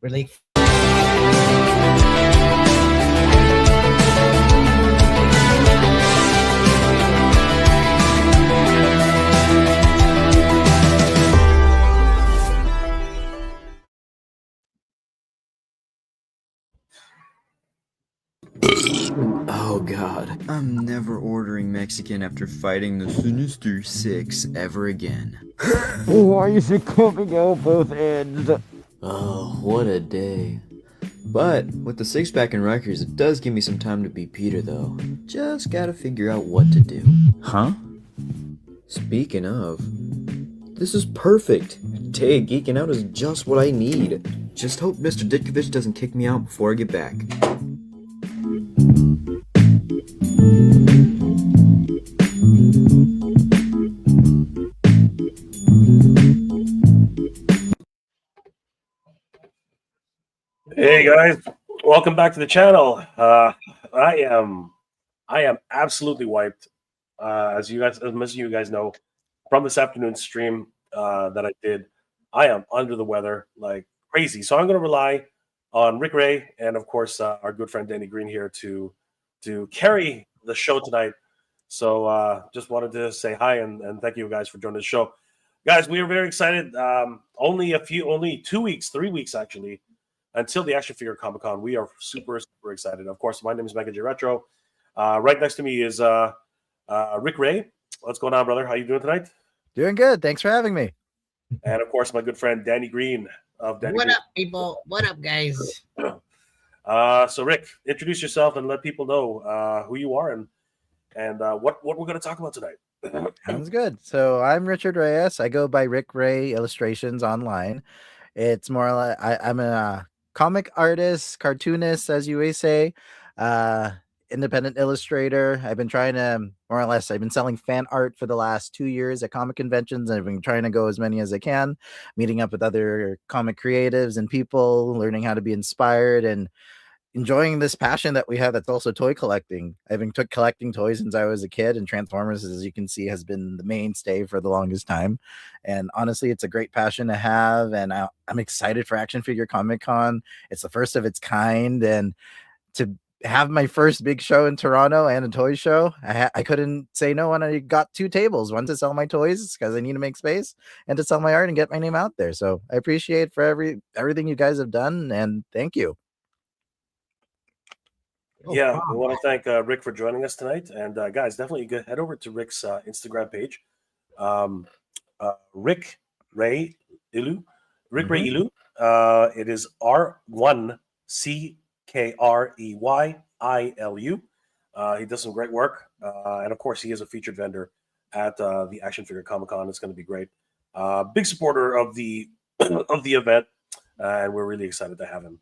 We're like. Oh god, I'm never ordering Mexican after fighting the Sinister Six ever again. Why is it coming out both ends? Oh, what a day. But with the six-pack and Rikers, it does give me some time to be Peter, though. Just gotta figure out what to do. Huh? Speaking of, this is perfect. Day geeking out is just what I need. Just hope Mr. Ditkovich doesn't kick me out before I get back. Hey guys, welcome back to the channel. I am absolutely wiped. As most of you guys know, from this afternoon stream that I did, I am under the weather like crazy. So I'm going to rely on Rick Ray and of course our good friend Danny Green here to carry the show tonight. So just wanted to say hi and thank you guys for joining the show. Guys, we are very excited. Only 3 weeks actually until the Action Figure Comic Con. We are super excited. Of course, my name is Mega J Retro. Right next to me is Rick Ray. What's going on, brother? How you doing tonight? Doing good. Thanks for having me. And of course, my good friend Danny Green of Danny What Green. up, people? What up, guys? So Rick, introduce yourself and let people know who you are and what we're going to talk about tonight. Sounds good. So I'm Richard Reyes. I go by Rick Ray Illustrations online. It's more like I'm a comic artist, cartoonist, as you may say, independent illustrator. I've been trying to, more or less, I've been selling fan art for the last 2 years at comic conventions. I've been trying to go as many as I can, meeting up with other comic creatives and people, learning how to be inspired and enjoying this passion that we have that's also toy collecting. I've been collecting toys since I was a kid, and Transformers, as you can see, has been the mainstay for the longest time. And honestly, it's a great passion to have, and I'm excited for Action Figure Comic Con. It's the first of its kind, and to have my first big show in Toronto and a toy show, I couldn't say no when I got 2 tables, one to sell my toys because I need to make space, and to sell my art and get my name out there. So I appreciate for everything you guys have done, and thank you. Yeah, we want to thank Rick for joining us tonight. And guys, definitely head over to Rick's Instagram page. Rick Ray Ilu. Rick Ray Ilu. It is R1CKREYILU. He does some great work. And of course, he is a featured vendor at the Action Figure Comic Con. It's going to be great. Big supporter of the of the event. And we're really excited to have him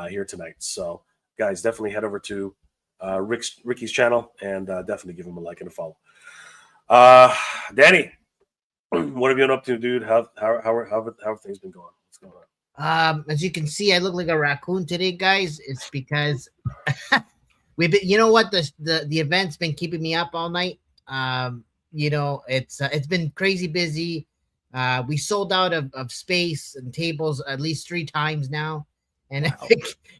here tonight. So guys, definitely head over to Ricky's channel and definitely give him a like and a follow. Danny, what have you been up to, dude? How have things been going? What's going on? As you can see, I look like a raccoon today, guys. It's because we've been, you know what, the event's been keeping me up all night. You know, it's been crazy busy. We sold out of space and tables at least 3 times now. And wow. I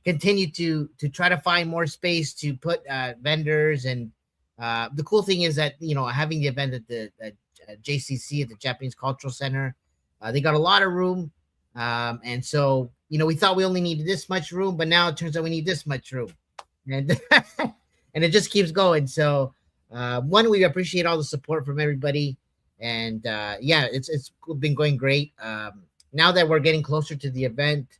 continue to try to find more space to put vendors. And the cool thing is that, you know, having the event at the JCC, at the Japanese Cultural Center, they got a lot of room. And so, you know, we thought we only needed this much room, but now it turns out we need this much room. And and it just keeps going. So one, we appreciate all the support from everybody. And yeah, it's been going great. Now that we're getting closer to the event,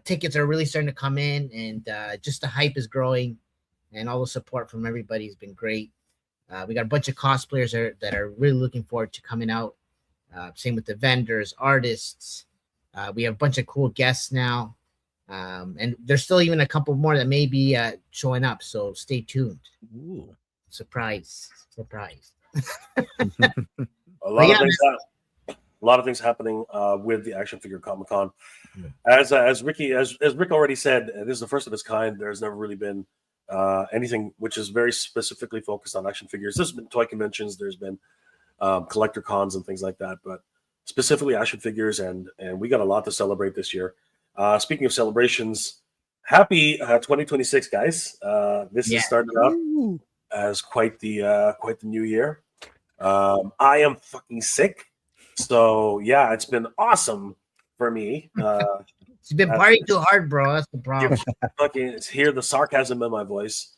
tickets are really starting to come in, and just the hype is growing, and all the support from everybody has been great. We got a bunch of cosplayers that are really looking forward to coming out. Same with the vendors, artists. We have a bunch of cool guests now, and there's still even a couple more that may be showing up. So stay tuned. Ooh. Surprise. A lot of things happening with the Action Figure Comic Con. As Rick already said, this is the first of its kind. There's never really been anything which is very specifically focused on action figures. There's been toy conventions, there's been collector cons and things like that, but specifically action figures, and we got a lot to celebrate this year. Speaking of celebrations, happy 2026, guys. This Yeah. has started out as quite the new year. I am fucking sick, so yeah, it's been awesome for me. It's been partying too hard, bro. That's the You problem. fucking hear the sarcasm in my voice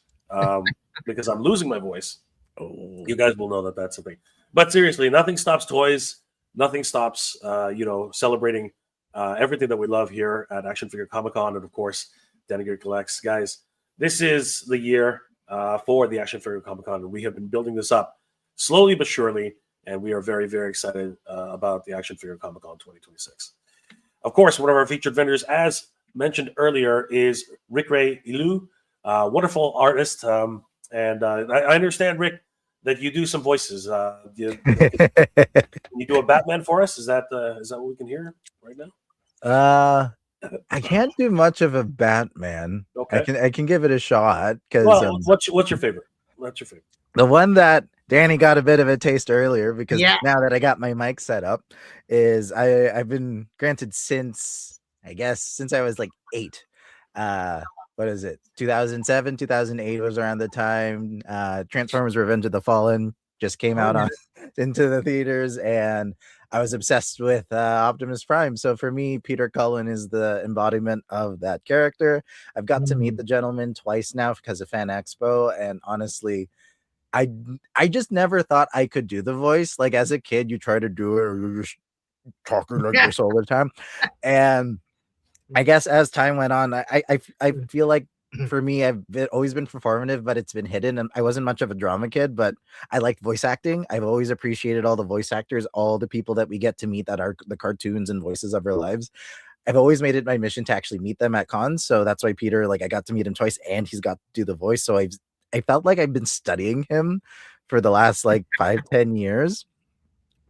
because I'm losing my voice. Oh. You guys will know that that's a thing. But seriously, nothing stops toys. Nothing stops, celebrating everything that we love here at Action Figure Comic Con, and of course, Denegger Collects. Guys, this is the year for the Action Figure Comic Con, and we have been building this up slowly but surely, and we are very, very excited about the Action Figure Comic Con 2026. Of course, one of our featured vendors, as mentioned earlier, is Rick Ray Ilu, wonderful artist. And I understand, Rick, that you do some voices. Can you do a Batman for us? Is that what we can hear right now? I can't do much of a Batman. Okay. I can give it a shot because Well, what's your favorite? What's your favorite? the one that Danny got a bit of a taste earlier, because Yeah. now that I got my mic set up, is I've been granted since I was like 8. What is it? 2007, 2008 was around the time Transformers: Revenge of the Fallen just came out into the theaters, and I was obsessed with Optimus Prime. So for me, Peter Cullen is the embodiment of that character. I've got to meet the gentleman twice now because of Fan Expo, and honestly, I just never thought I could do the voice. Like as a kid, you try to do it, or you're just talking like this all the time. And I guess as time went on, I feel like for me, always been performative, but it's been hidden. And I wasn't much of a drama kid, but I liked voice acting. I've always appreciated all the voice actors, all the people that we get to meet that are the cartoons and voices of our lives. I've always made it my mission to actually meet them at cons. So that's why Peter, like I got to meet him twice and he's got to do the voice. So I felt like I've been studying him for the last like 5-10 years.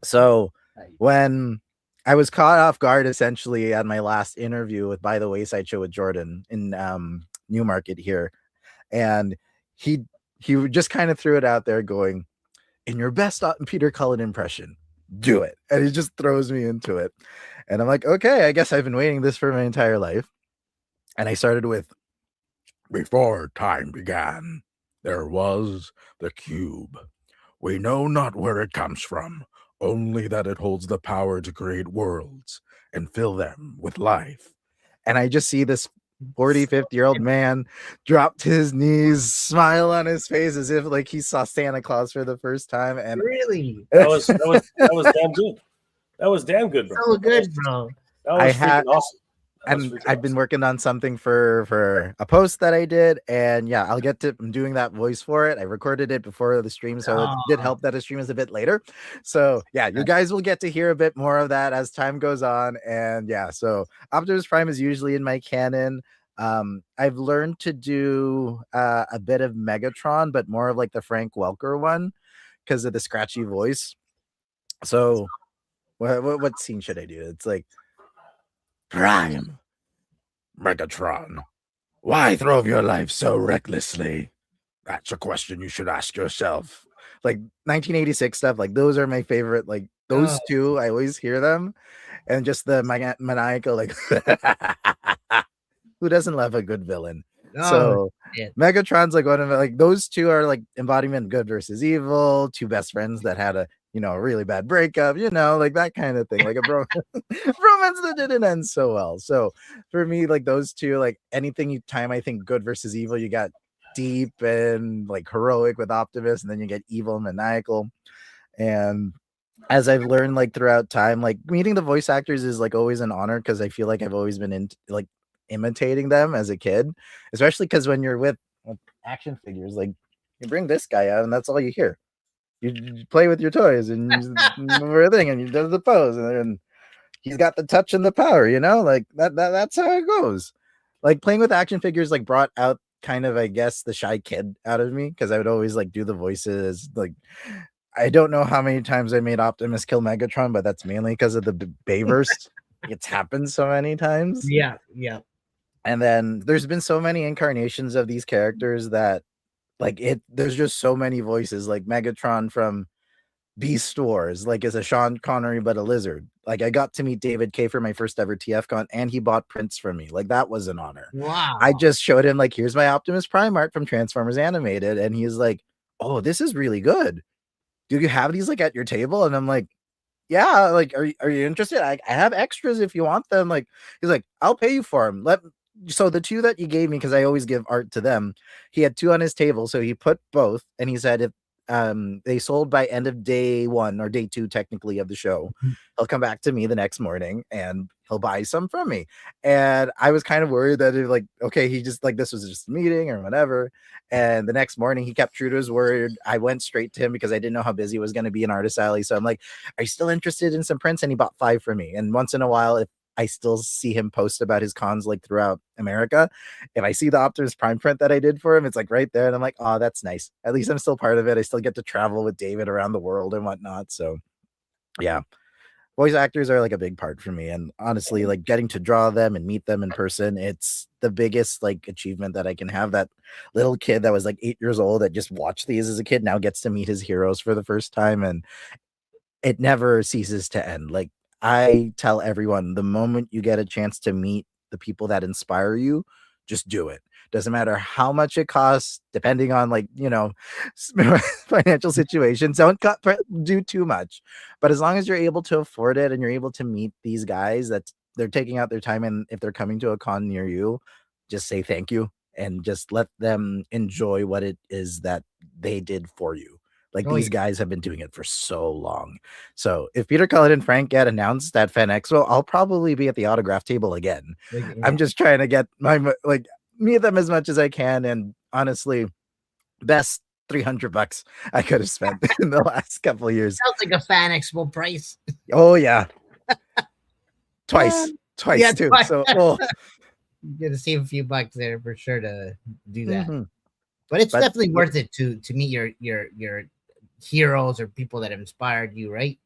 So when I was caught off guard essentially at my last interview with By the Wayside Show with Jordan in Newmarket here, and he just kind of threw it out there going, in your best Peter Cullen impression, do it. And he just throws me into it. And I'm like, okay, I guess I've been waiting this for my entire life. And I started with, before time began, there was the cube. We know not where it comes from, only that it holds the power to create worlds and fill them with life. And I just see this 40, 50-year-old man drop to his knees, smile on his face as if like he saw Santa Claus for the first time. And Really? That was damn good. That was damn good, bro. So good, bro. That was freaking awesome. And I've been working on something for a post that I did, and yeah, I'm doing that voice for it. I recorded it before the stream, so it did help that the stream is a bit later. So yeah, you guys will get to hear a bit more of that as time goes on. And yeah, so Optimus Prime is usually in my canon. I've learned to do a bit of Megatron, but more of like the Frank Welker one because of the scratchy voice. So what scene should I do? It's like, Prime, Megatron, why throw your life so recklessly? That's a question you should ask yourself. Like 1986 stuff, like those are my favorite. Like those two, I always hear them, and just the maniacal, like, who doesn't love a good villain? So Megatron's like one of like those two are like embodiment of good versus evil, two best friends that had a really bad breakup, like that kind of thing, like a romance that didn't end so well. So for me, like those two, like anything time I think good versus evil, you got deep and like heroic with Optimus, and then you get evil and maniacal. And as I've learned like throughout time, like meeting the voice actors is like always an honor because I feel like I've always been like imitating them as a kid, especially because when you're with action figures, like you bring this guy out and that's all you hear. You play with your toys and everything, and you do the pose, and then he's got the touch and the power, like that's how it goes. Like playing with action figures like brought out kind of, I guess, the shy kid out of me because I would always like do the voices. Like I don't know how many times I made Optimus kill Megatron, but that's mainly because of the Bayverse. It's happened so many times. Yeah. And then there's been so many incarnations of these characters that like there's just so many voices, like Megatron from Beast Wars, like as a Sean Connery but a lizard. Like I got to meet David K for my first ever TFCon, and he bought prints from me. Like that was an honor. Wow. I just showed him like, here's my Optimus Prime art from Transformers Animated, and he's like, "Oh, this is really good. Do you have these like at your table?" And I'm like, "Yeah, like, are you interested? I have extras if you want them." Like, he's like, "I'll pay you for them." So the two that you gave me, because I always give art to them, he had two on his table, so he put both, and he said if they sold by end of day 1 or day 2 technically of the show, he'll come back to me the next morning and he'll buy some from me. And I was kind of worried that like, okay, he just like, this was just a meeting or whatever. And the next morning he kept true to his word. I went straight to him because I didn't know how busy it was going to be in Artist Alley. So I'm like, "Are you still interested in some prints?" And he bought 5 for me. And once in a while, if I still see him post about his cons like throughout America, if I see the Optimus Prime print that I did for him, it's like right there, and I'm like, "Oh, that's nice. At least I'm still part of it. I still get to travel with David around the world and whatnot." So yeah, voice actors are like a big part for me, and honestly, like getting to draw them and meet them in person, it's the biggest like achievement that I can have. That little kid that was like 8 years old that just watched these as a kid now gets to meet his heroes for the first time, and it never ceases to end. Like I tell everyone, the moment you get a chance to meet the people that inspire you, just do it. Doesn't matter how much it costs, depending on like, financial situations. Don't do too much. But as long as you're able to afford it and you're able to meet these guys that they're taking out their time, and if they're coming to a con near you, just say thank you and just let them enjoy what it is that they did for you. Like these guys have been doing it for so long. So if Peter Cullen and Frank get announced at Fan Expo, I'll probably be at the autograph table again. I'm just trying to get meet them as much as I can. And honestly, best $300 I could have spent in the last couple of years. Sounds like a Fan Expo price. Oh yeah. Twice too. Twice. So you're gonna save a few bucks there for sure to do that. Mm-hmm. But it's definitely worth it to meet your heroes or people that have inspired you, right?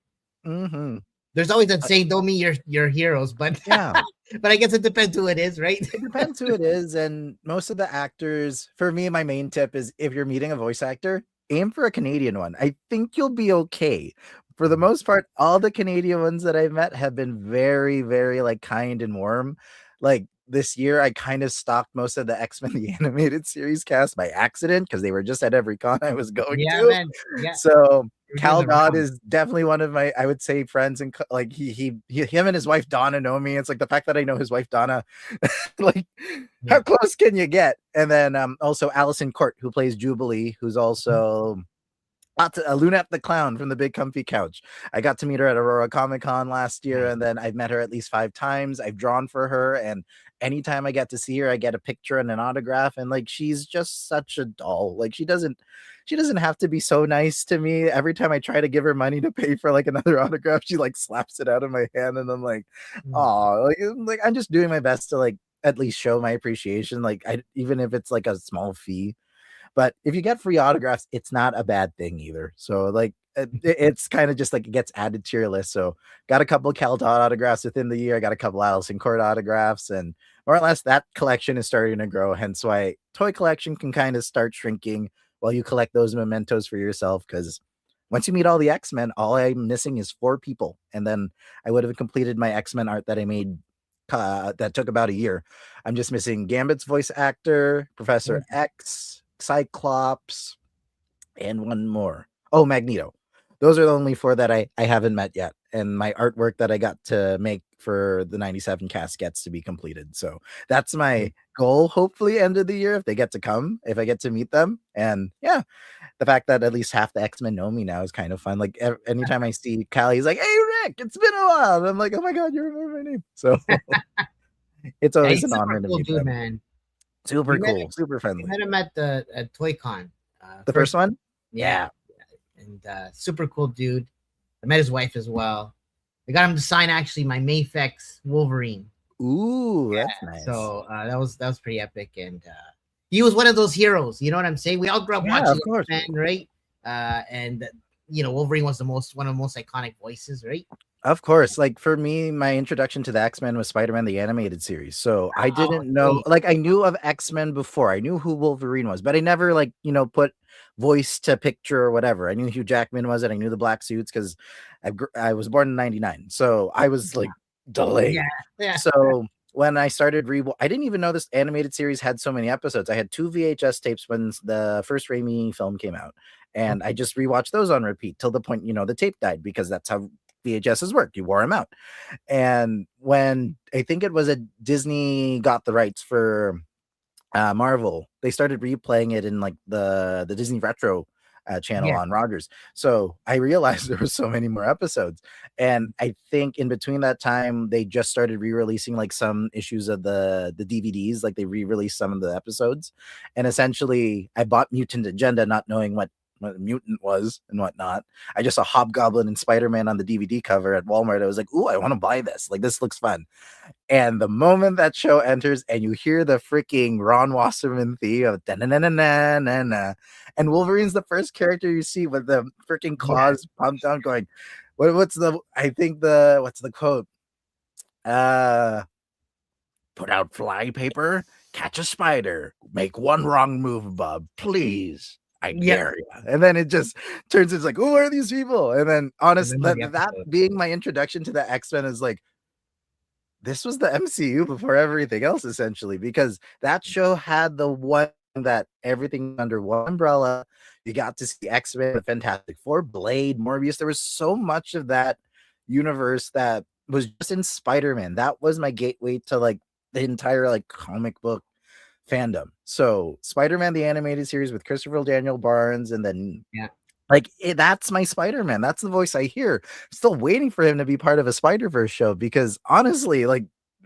Mm-hmm. There's always that saying, "Don't meet your heroes," but yeah. But I guess it depends who it is, right? It depends who it is. And most of the actors, for me, my main tip is if you're meeting a voice actor, aim for a Canadian one. I think you'll be okay. For the most part, all the Canadian ones that I've met have been very, very like kind and warm. Like this year, I kind of stalked most of the X-Men the animated series cast by accident because they were just at every con I was going to. Man. Yeah. So Cal Dodd is definitely one of my, I would say, friends, and like him and his wife Donna know me. It's like the fact that I know his wife Donna, like how close can you get? And then also Allison Court, who plays Jubilee, who's also Lunette the Clown from the Big Comfy Couch. I got to meet her at Aurora Comic Con last year, and then I've met her at least 5 times. I've drawn for her, and anytime I get to see her, I get a picture and an autograph. And like, she's just such a doll. Like she doesn't have to be so nice to me. Every time I try to give her money to pay for like another autograph, she like slaps it out of my hand, and I'm like, oh, like I'm just doing my best to like at least show my appreciation. Like even if it's like a small fee. But if you get free autographs, it's not a bad thing either. So like it's kind of just like it gets added to your list. So got a couple of Cal Dodd autographs within the year. I got a couple Allison Court autographs, and more or less that collection is starting to grow. Hence why toy collection can kind of start shrinking while you collect those mementos for yourself. Because once you meet all the X-Men, all I'm missing is 4 people. And then I would have completed my X-Men art that I made that took about a year. I'm just missing Gambit's voice actor, Professor X, Cyclops, and one more. Oh, Magneto. Those are the only 4 that I haven't met yet. And my artwork that I got to make for the 97 cast gets to be completed. So that's my goal, hopefully end of the year, if they get to come, if I get to meet them. And yeah, the fact that at least half the X-Men know me now is kind of fun. Like anytime I see Callie, he's like, "Hey Rick, it's been a while." And I'm like, "Oh my God, you remember my name." So it's always an honor to meet them. Man. Super cool, super friendly. I met him at the ToyCon. The first one? Yeah. And super cool dude. I met his wife as well. I got him to sign actually my Mayfex Wolverine. Ooh, that's nice. So that was pretty epic. And he was one of those heroes. You know what I'm saying? We all grew up watching X-Men, right? And Wolverine was one of the most iconic voices, right? Of course, like for me, my introduction to the X-Men was Spider-Man the animated series. So I didn't know, sweet. like I knew of X-Men before. I knew who Wolverine was, but I never like, put voice to picture or whatever. I knew Hugh Jackman was, and I knew the black suits because I was born in '99. So I was like delayed. Yeah, yeah. So when I started I didn't even know this animated series had so many episodes. I had 2 VHS tapes when the first Raimi film came out, and I just rewatched those on repeat till the point, the tape died, because that's how VHSs work. You wore them out. And when I think it was a Disney got the rights for Marvel, they started replaying it in like the Disney Retro channel Yeah. on Rogers. So I realized there was so many more episodes, and I think in between that time they just started re-releasing like some issues of the DVDs. Like they re-released some of the episodes, and essentially I bought Mutant Agenda not knowing what a mutant was and whatnot. I just saw Hobgoblin and Spider-Man on the DVD cover at Walmart. I was like, ooh, I want to buy this. Like, this looks fun. And the moment that show enters and you hear the freaking Ron Wasserman theme of da-na-na-na-na-na, and Wolverine's the first character you see with the freaking claws pumped down going, what's the quote? Put out fly paper, catch a spider, make one wrong move, bub, please. I dare you. And then it just turns into like, who are these people? And then honestly, that being my introduction to the X-Men is like, this was the MCU before everything else, essentially, because that show had the one that everything under one umbrella. You got to see X-Men, the Fantastic Four, Blade, Morbius. There was so much of that universe that was just in Spider-Man. That was my gateway to like the entire like comic book fandom. So Spider-Man the animated series with Christopher Daniel Barnes, and then that's my Spider-Man. That's the voice I hear. I'm still waiting for him to be part of a Spider-Verse show, because honestly, like,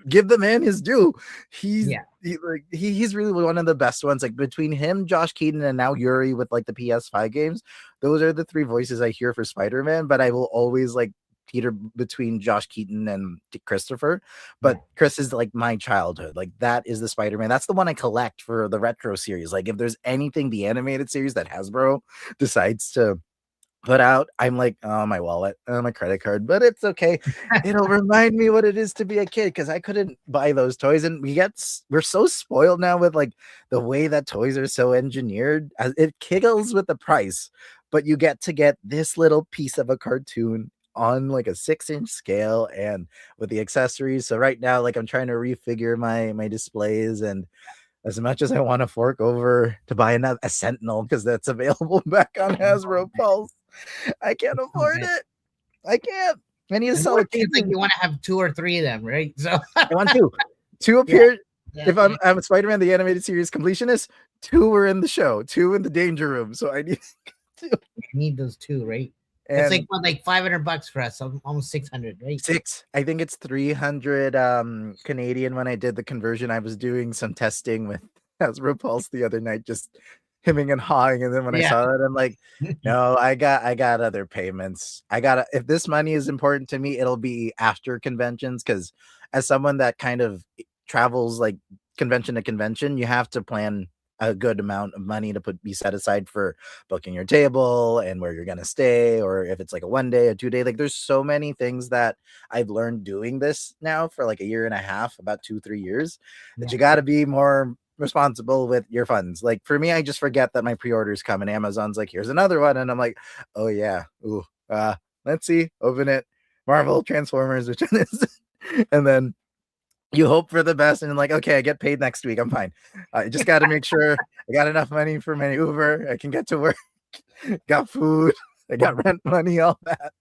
give the man his due. He's really one of the best ones. Like between him, Josh Keaton, and now Yuri with like the PS5 games, those are the 3 voices I hear for Spider-Man. But I will always like teeter between Josh Keaton and Christopher, but Chris is like my childhood. Like that is the Spider-Man. That's the one I collect for the retro series. Like if there's anything the animated series that Hasbro decides to put out, I'm like, oh, my wallet, my credit card, but it's okay. It'll remind me what it is to be a kid, because I couldn't buy those toys, and we're so spoiled now with like the way that toys are so engineered. It kiggles with the price, but you get this little piece of a cartoon on like a 6-inch scale and with the accessories. So right now, like I'm trying to refigure my displays, and as much as I want to fork over to buy a Sentinel because that's available back on Hasbro Pulse, I can't afford it. I can't. I need to sell it. It's like you want to have 2 or 3 of them, right? So I want 2. 2 appeared. If I'm a Spider-Man the animated series completionist, 2 were in the show, 2 in the danger room. So I need 2. I need those 2, right? And it's like $500 for us, almost 600, right? 6. I think it's 300 Canadian. When I did the conversion, I was doing some testing with Hasbro Pulse the other night, just hemming and hawing, and then when I saw it, I'm like, no, I got other payments. If this money is important to me, it'll be after conventions, because as someone that kind of travels like convention to convention, you have to plan a good amount of money to be set aside for booking your table and where you're going to stay, or if it's like a 1-day, a 2-day, like there's so many things that I've learned doing this now for like a year and a half, about 2-3 years, that you got to be more responsible with your funds. Like for me, I just forget that my pre-orders come and Amazon's like, here's another one. And I'm like, oh yeah. Ooh, let's see, open it. Marvel, Transformers, which one is it? And then you hope for the best, and like, okay, I get paid next week, I'm fine. I just got to make sure I got enough money for my Uber, I can get to work, got food, I got rent money, all that.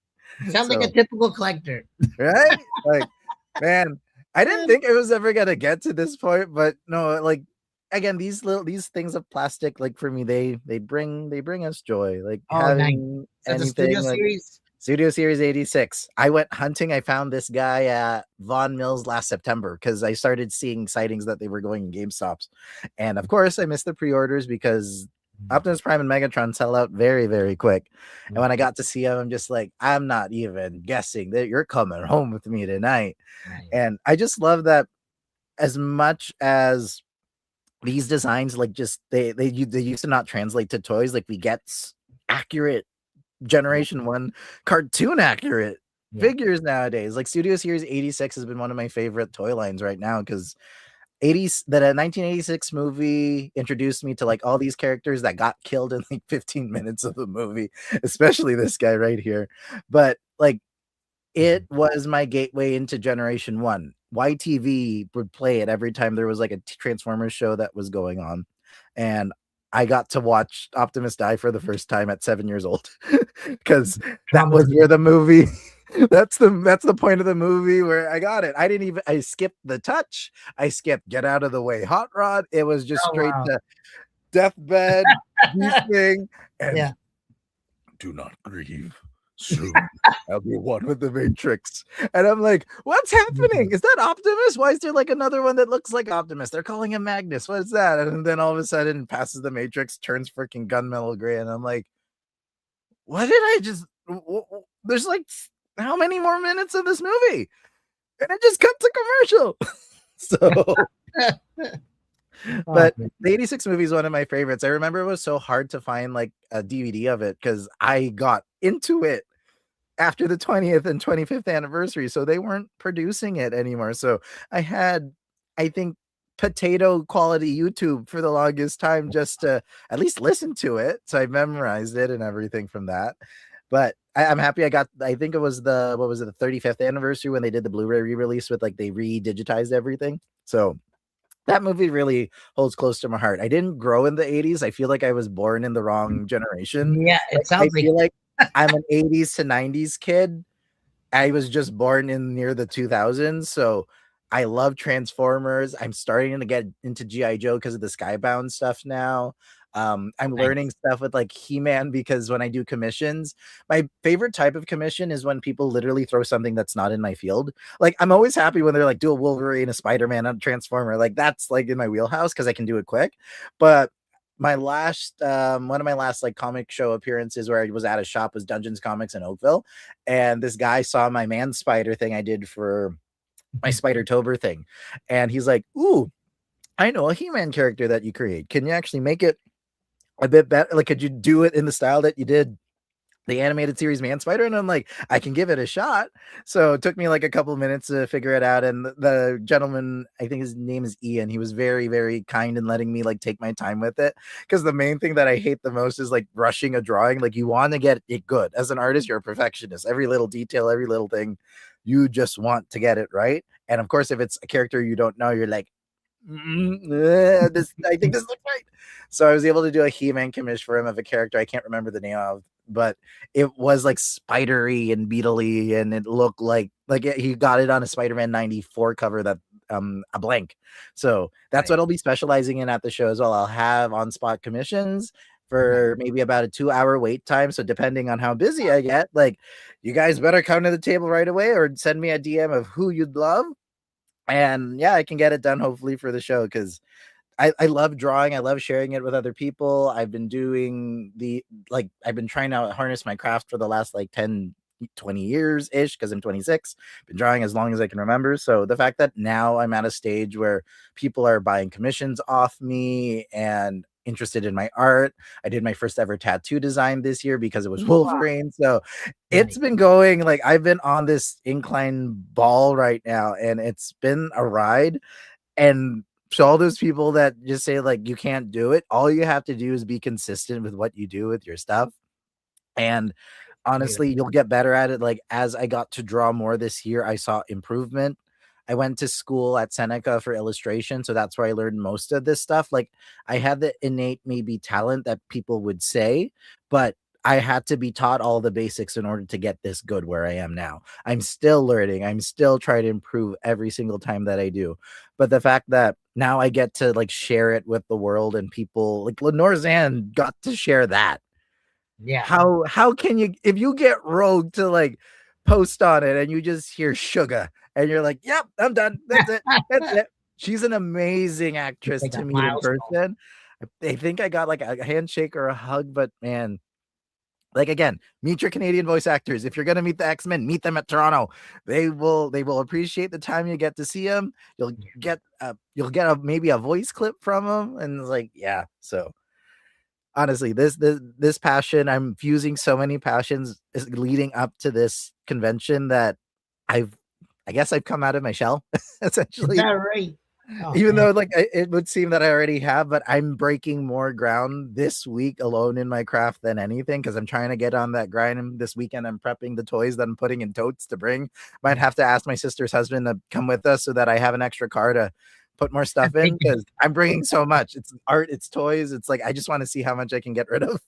Sounds like a typical collector, right? Like, man, I didn't think it was ever gonna get to this point, but no, like again, these things of plastic, like for me, they bring us joy. Like having anything like Studio Series 86. I went hunting. I found this guy at Vaughan Mills last September because I started seeing sightings that they were going in GameStops. And of course, I missed the pre-orders because Optimus Prime and Megatron sell out very, very quick. And when I got to see him, I'm just like, I'm not even guessing that you're coming home with me tonight. Right. And I just love that as much as these designs, like just they used to not translate to toys. Like we get accurate Generation 1 cartoon accurate figures nowadays. Like Studio Series 86 has been one of my favorite toy lines right now because 1986 movie introduced me to like all these characters that got killed in like 15 minutes of the movie, especially this guy right here. But like it was my gateway into Generation 1. YTV would play it every time there was like a Transformers show that was going on. And I got to watch Optimus die for the first time at 7 years old because that was where the movie that's the point of the movie where I got it. I skipped the touch. I skipped get out of the way hot rod. It was just straight to deathbed, beasting, and do not grieve. Soon I'll be one with the Matrix. And I'm like, what's happening? Is that Optimus? Why is there like another one that looks like Optimus? They're calling him Magnus. What is that? And then all of a sudden passes the Matrix, turns freaking gunmetal gray. And I'm like, what did I just there's like how many more minutes of this movie? And it just cut to commercial. But the 86 movie is one of my favorites. I remember it was so hard to find like a DVD of it because I got into it after the 20th and 25th anniversary. So they weren't producing it anymore. So I had, I think, potato quality YouTube for the longest time just to at least listen to it. So I memorized it and everything from that. But I'm happy I think it was the 35th anniversary when they did the Blu-ray re-release with like they re-digitized everything. So that movie really holds close to my heart. I didn't grow in the 80s. I feel like I was born in the wrong generation. Yeah, it sounds I feel like I'm an 80s to 90s kid. I was just born in near the 2000s. So I love Transformers. I'm starting to get into G.I. Joe because of the Skybound stuff now. I'm learning stuff with like He-Man because when I do commissions, my favorite type of commission is when people literally throw something that's not in my field. Like I'm always happy when they're like do a Wolverine, a Spider-Man, a Transformer. Like that's like in my wheelhouse because I can do it quick. But my last one of my last like comic show appearances where I was at a shop was Dungeons Comics in Oakville, and this guy saw my Man Spider thing I did for my Spider-Tober thing, and he's like, "Ooh, I know a He-Man character that you create. Can you actually make it a bit better? Like, could you do it in the style that you did the animated series Man Spider?" And I'm like, I can give it a shot. So it took me like a couple of minutes to figure it out. And the gentleman, I think his name is Ian, he was very, very kind in letting me like take my time with it. Because the main thing that I hate the most is like rushing a drawing. Like you want to get it good. As an artist, you're a perfectionist. Every little detail, every little thing, you just want to get it right. And of course, if it's a character you don't know, you're like, I think this looks right. So I was able to do a He-Man commission for him of a character I can't remember the name of, but it was like spidery and beetly, and it looked like he got it on a Spider-Man 94 cover that a blank. So that's what I'll be specializing in at the show as well. I'll have on-spot commissions for maybe about a 2-hour wait time. So depending on how busy I get, like you guys better come to the table right away or send me a DM of who you'd love. And yeah, I can get it done hopefully for the show because I love drawing. I love sharing it with other people. I've been doing I've been trying to harness my craft for the last like 10, 20 years ish because I'm 26. Been drawing as long as I can remember. So the fact that now I'm at a stage where people are buying commissions off me and interested in my art. I did my first ever tattoo design this year because it was Wolverine. So it's been going like I've been on this incline ball right now, and it's been a ride. And so all those people that just say like you can't do it, all you have to do is be consistent with what you do with your stuff. And honestly, you'll get better at it. Like as I got to draw more this year, I saw improvement. I went to school at Seneca for illustration, so that's where I learned most of this stuff. Like I had the innate maybe talent that people would say, but I had to be taught all the basics in order to get this good where I am now. I'm still learning. I'm still trying to improve every single time that I do. But the fact that now I get to like share it with the world and people like Lenore Zan got to share that. Yeah. How can you, if you get Rogue to like post on it and you just hear Sugar and you're like, yep, I'm done. That's it. That's it. She's an amazing actress to meet in person. I think I got like a handshake or a hug, but man, like again, meet your Canadian voice actors. If you're gonna meet the X-Men, meet them at Toronto. They will appreciate the time you get to see them. You'll get maybe a voice clip from them, and it's like, yeah. So honestly, this passion, I'm fusing so many passions is leading up to this convention that I guess I've come out of my shell Is essentially. that right? Oh, Even man. though like it would seem that I already have, but I'm breaking more ground this week alone in my craft than anything because I'm trying to get on that grind. And this weekend I'm prepping the toys that I'm putting in totes to bring. Might have to ask my sister's husband to come with us so that I have an extra car to put more stuff in because I'm bringing so much. It's art, it's toys. It's like I just want to see how much I can get rid of.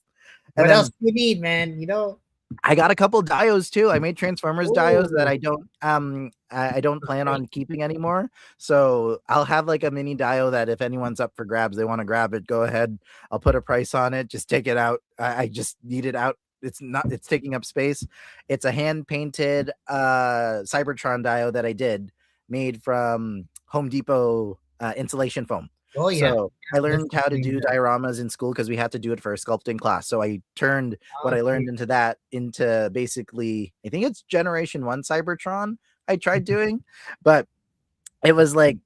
And What else do you need, man? You know, I got a couple dios too. I made Transformers dios that Ooh. I don't plan on keeping anymore. So I'll have like a mini dio that if anyone's up for grabs, they want to grab it, go ahead. I'll put a price on it. Just take it out. I just need it out. It's taking up space. It's a hand painted Cybertron dio that I did made from Home Depot insulation foam. Oh yeah. So I learned That's how to do pretty good. dioramas in school because we had to do it for a sculpting class. So I turned what I Okay. learned into basically, I think it's Generation 1 Cybertron I tried doing, but it was like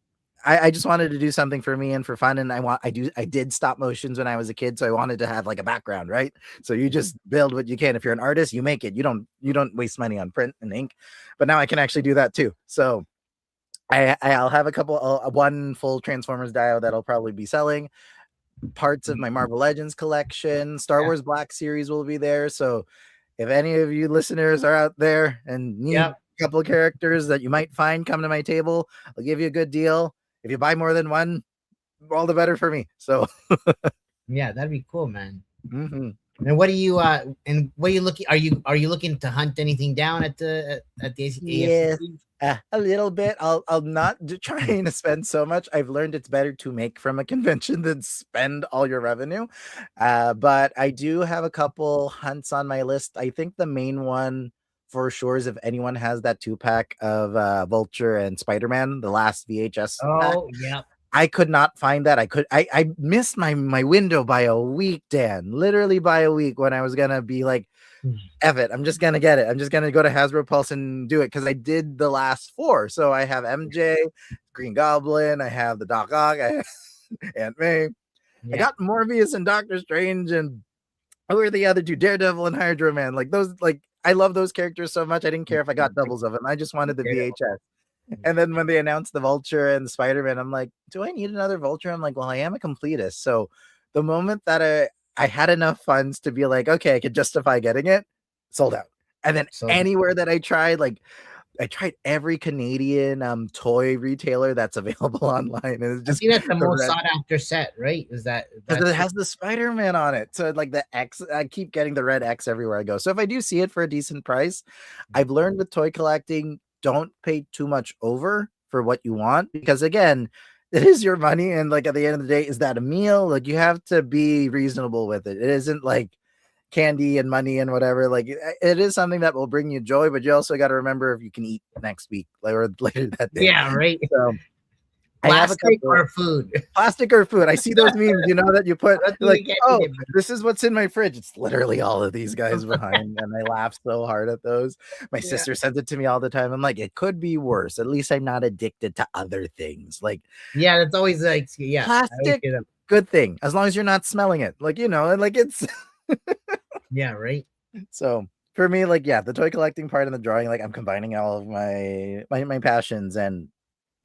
I just wanted to do something for me and for fun. And I did stop motions when I was a kid, so I wanted to have like a background, right? So you just build what you can. If you're an artist, you make it. You don't waste money on print and ink. But now I can actually do that too. So I'll have a couple, one full Transformers dio that'll probably be selling. Parts of my Marvel Legends collection, Star Wars Black Series will be there. So if any of you listeners are out there and need a couple of characters that you might find, come to my table. I'll give you a good deal. If you buy more than one, all the better for me. So Yeah, that'd be cool, man. mhm. And what are you looking? Are you looking to hunt anything down at the AFCC? Yes. A little bit. I'll not trying to spend so much. I've learned it's better to make from a convention than spend all your revenue. But I do have a couple hunts on my list. I think the main one for sure is if anyone has that 2-pack of Vulture and Spider-Man, the last VHS pack. Oh yeah. I could not find that. I missed my window by a week, Dan. Literally by a week when I was gonna be like, F it, I'm just gonna get it. I'm just gonna go to Hasbro Pulse and do it because I did the last 4. So I have MJ, Green Goblin, I have the Doc Ock, I have Aunt May. Yeah. I got Morbius and Doctor Strange, and who are the other two? Daredevil and Hydro Man. Like those, like I love those characters so much. I didn't care if I got doubles of them. I just wanted the VHS. And then when they announced the Vulture and the Spider-Man, I'm like, do I need another Vulture? I'm like, well, I am a completist. So the moment that I had enough funds to be like, okay, I could justify getting it, sold out. And then anywhere that I tried, like I tried every Canadian toy retailer that's available online. And it's just, I think that's the most sought after set, right? Is that because it has the Spider-Man on it. So like the X, I keep getting the red X everywhere I go. So if I do see it for a decent price, I've learned with toy collecting, don't pay too much over for what you want, because again, it is your money. And like at the end of the day, is that a meal? Like you have to be reasonable with it. It isn't like candy and money and whatever. Like it is something that will bring you joy, but you also got to remember if you can eat next week or later that day. Yeah, right. So plastic or food. Plastic or food. I see those memes, you know, that you put like, oh, this is what's in my fridge. It's literally all of these guys behind, and I laugh so hard at those. My sister sends it to me all the time. I'm like, it could be worse. At least I'm not addicted to other things. Like, yeah, that's always like, plastic. Good thing, as long as you're not smelling it. Like, you know, and like it's. Yeah, right. So for me, like, yeah, the toy collecting part and the drawing, like, I'm combining all of my passions, and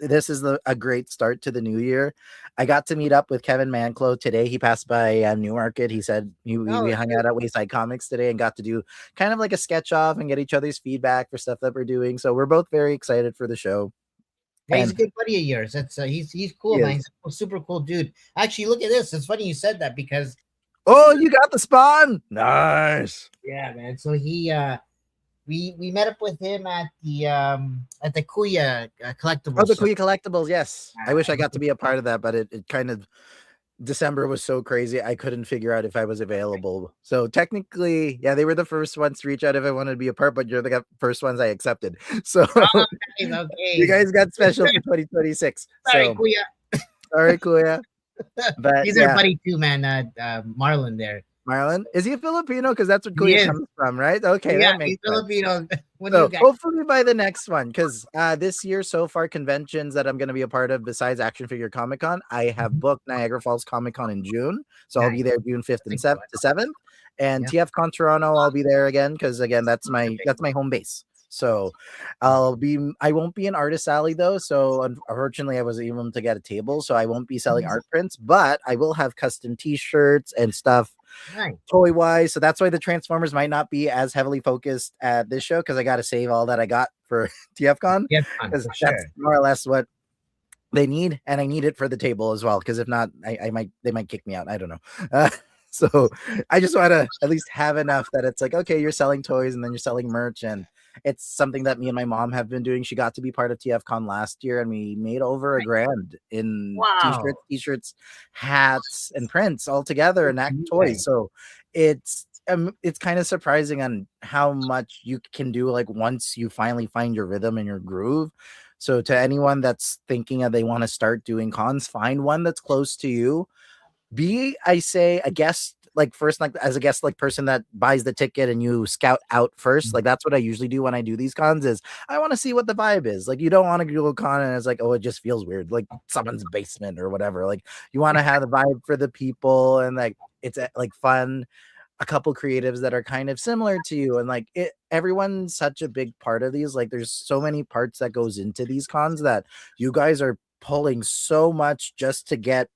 this is a great start to the new year. I got to meet up with Kevin Manclo today. He passed by Newmarket. He said we hung out at Wayside Comics today and got to do kind of like a sketch off and get each other's feedback for stuff that we're doing. So we're both very excited for the show. Yeah, he's a good buddy of yours. That's he's cool, man. He's a super cool dude. Actually, look at this. It's funny you said that because you got the spawn. Nice. Yeah, man. So he we met up with him at the Kuya collectibles. Oh, the Kuya collectibles, yes. I wish I got to be a part of that, but it kind of, December was so crazy I couldn't figure out if I was available. So technically, yeah, they were the first ones to reach out if I wanted to be a part, but you're the first ones I accepted. So okay. You guys got special for 2026. Sorry, Kuya. Sorry, Kuya. But he's our buddy too, man. Marlon there. Marlon, is he a Filipino? Because that's what He Kuya is. comes from, right? Okay, Yeah, that makes he's sense. Filipino. What do So you got? hopefully by the next one, because this year so far, conventions that I'm going to be a part of besides Action Figure Comic Con, I have booked Niagara Falls Comic Con in June, so I'll be there June 5th and 7th, and TF Con Toronto I'll be there again because again that's my home base. So I won't be in Artist Alley though. So unfortunately I wasn't able to get a table, so I won't be selling art prints, but I will have custom t-shirts and stuff toy wise. So that's why the Transformers might not be as heavily focused at this show, because I got to save all that I got for TFCon, because that's more or less what they need, and I need it for the table as well, because if not they might kick me out. I don't know. So I just want to at least have enough that it's like, okay, you're selling toys and then you're selling merch, and it's something that me and my mom have been doing. She got to be part of TFCon last year, and we made over $1,000 in t-shirts, hats, and prints all together, and act toys. So it's kind of surprising on how much you can do, like once you finally find your rhythm and your groove. So to anyone that's thinking they want to start doing cons, find one that's close to you. I say a guest, like first, like as a guest, like person that buys the ticket and you scout out first. Like that's what I usually do when I do these cons, is I want to see what the vibe is. Like you don't want to go to a con and it's like, oh, it just feels weird, like someone's basement or whatever. Like you want to have the vibe for the people, and like it's like fun. A couple creatives that are kind of similar to you, and like everyone's such a big part of these. Like there's so many parts that goes into these cons that you guys are pulling so much just to get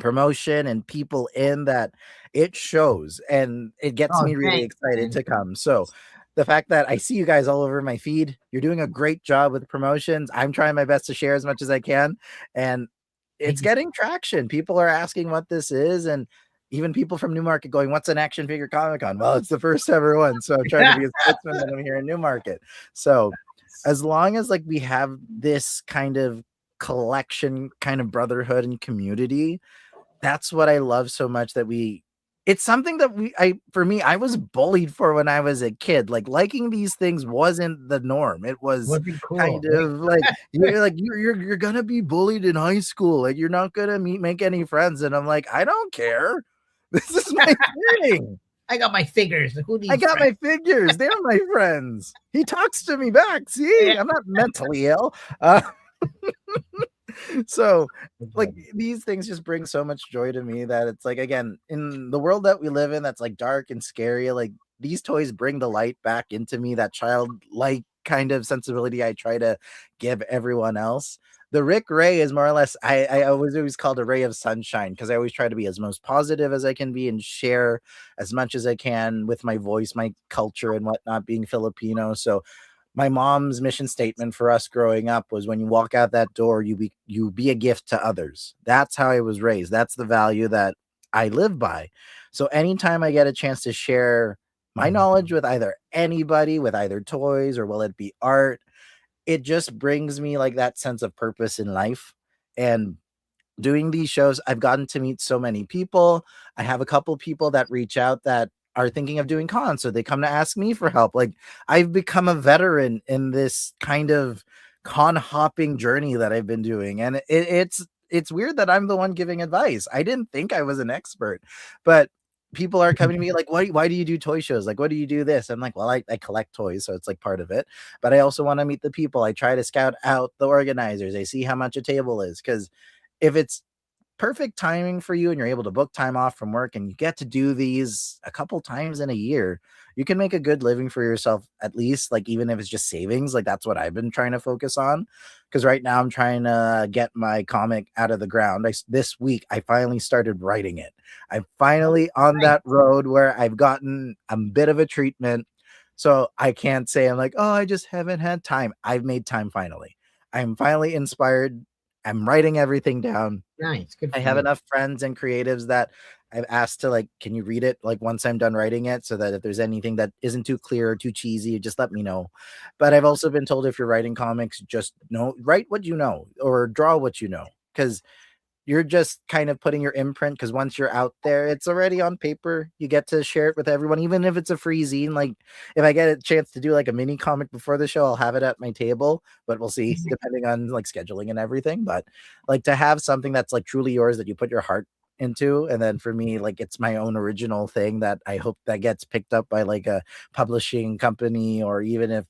promotion and people in, that it shows, and it gets me really excited to come. So the fact that I see you guys all over my feed, you're doing a great job with promotions. I'm trying my best to share as much as I can, and it's getting traction. People are asking what this is, and even people from Newmarket going, what's an Action Figure Comic Con? Well, it's the first ever one, so I'm trying to be a spokesman when I'm here in Newmarket. So as long as like we have this kind of collection, kind of brotherhood and community, that's what I love so much. That it's something that for me, I was bullied for when I was a kid. Like liking these things wasn't the norm. It was kind of like you're gonna be bullied in high school. Like you're not gonna make any friends. And I'm like, I don't care. This is my thing. I got my figures. I got my figures. They're my friends. He talks to me back. See, I'm not mentally ill. So like these things just bring so much joy to me, that it's like, again, in the world that we live in that's like dark and scary, like these toys bring the light back into me, that childlike kind of sensibility I try to give everyone else. The Rick Ray is more or less, I always called a ray of sunshine, because I always try to be as most positive as I can be and share as much as I can with my voice, my culture and whatnot, being Filipino. So my mom's mission statement for us growing up was, when you walk out that door, you be a gift to others. That's how I was raised. That's the value that I live by. So anytime I get a chance to share my knowledge with either anybody, with either toys or will it be art, it just brings me like that sense of purpose in life. And doing these shows, I've gotten to meet so many people. I have a couple people that reach out that are thinking of doing cons, so they come to ask me for help. Like I've become a veteran in this kind of con hopping journey that I've been doing, and it's weird that I'm the one giving advice. I didn't think I was an expert, but people are coming to me like, why do you do toy shows? Like, what do you do this? I'm like, well, I collect toys, so it's like part of it, but I also want to meet the people. I try to scout out the organizers. I see how much a table is, because if it's perfect timing for you and you're able to book time off from work and you get to do these a couple times in a year, you can make a good living for yourself, at least, like even if it's just savings. Like that's what I've been trying to focus on, because right now I'm trying to get my comic out of the ground. This week I finally started writing it. I'm finally on that road where I've gotten a bit of a treatment, so I can't say I'm like, oh, I just haven't had time. I've made time finally. I'm finally inspired. I'm writing everything down. Nice. Good. I have enough friends and creatives that I've asked to, like, can you read it like once I'm done writing it, so that if there's anything that isn't too clear or too cheesy, just let me know. But I've also been told, if you're writing comics, just write what you know or draw what you know, because you're just kind of putting your imprint, because once you're out there, it's already on paper. You get to share it with everyone, even if it's a free zine. Like if I get a chance to do like a mini comic before the show, I'll have it at my table, but we'll see depending on like scheduling and everything. But like to have something that's like truly yours, that you put your heart into, and then for me, like, it's my own original thing that I hope that gets picked up by like a publishing company, or even if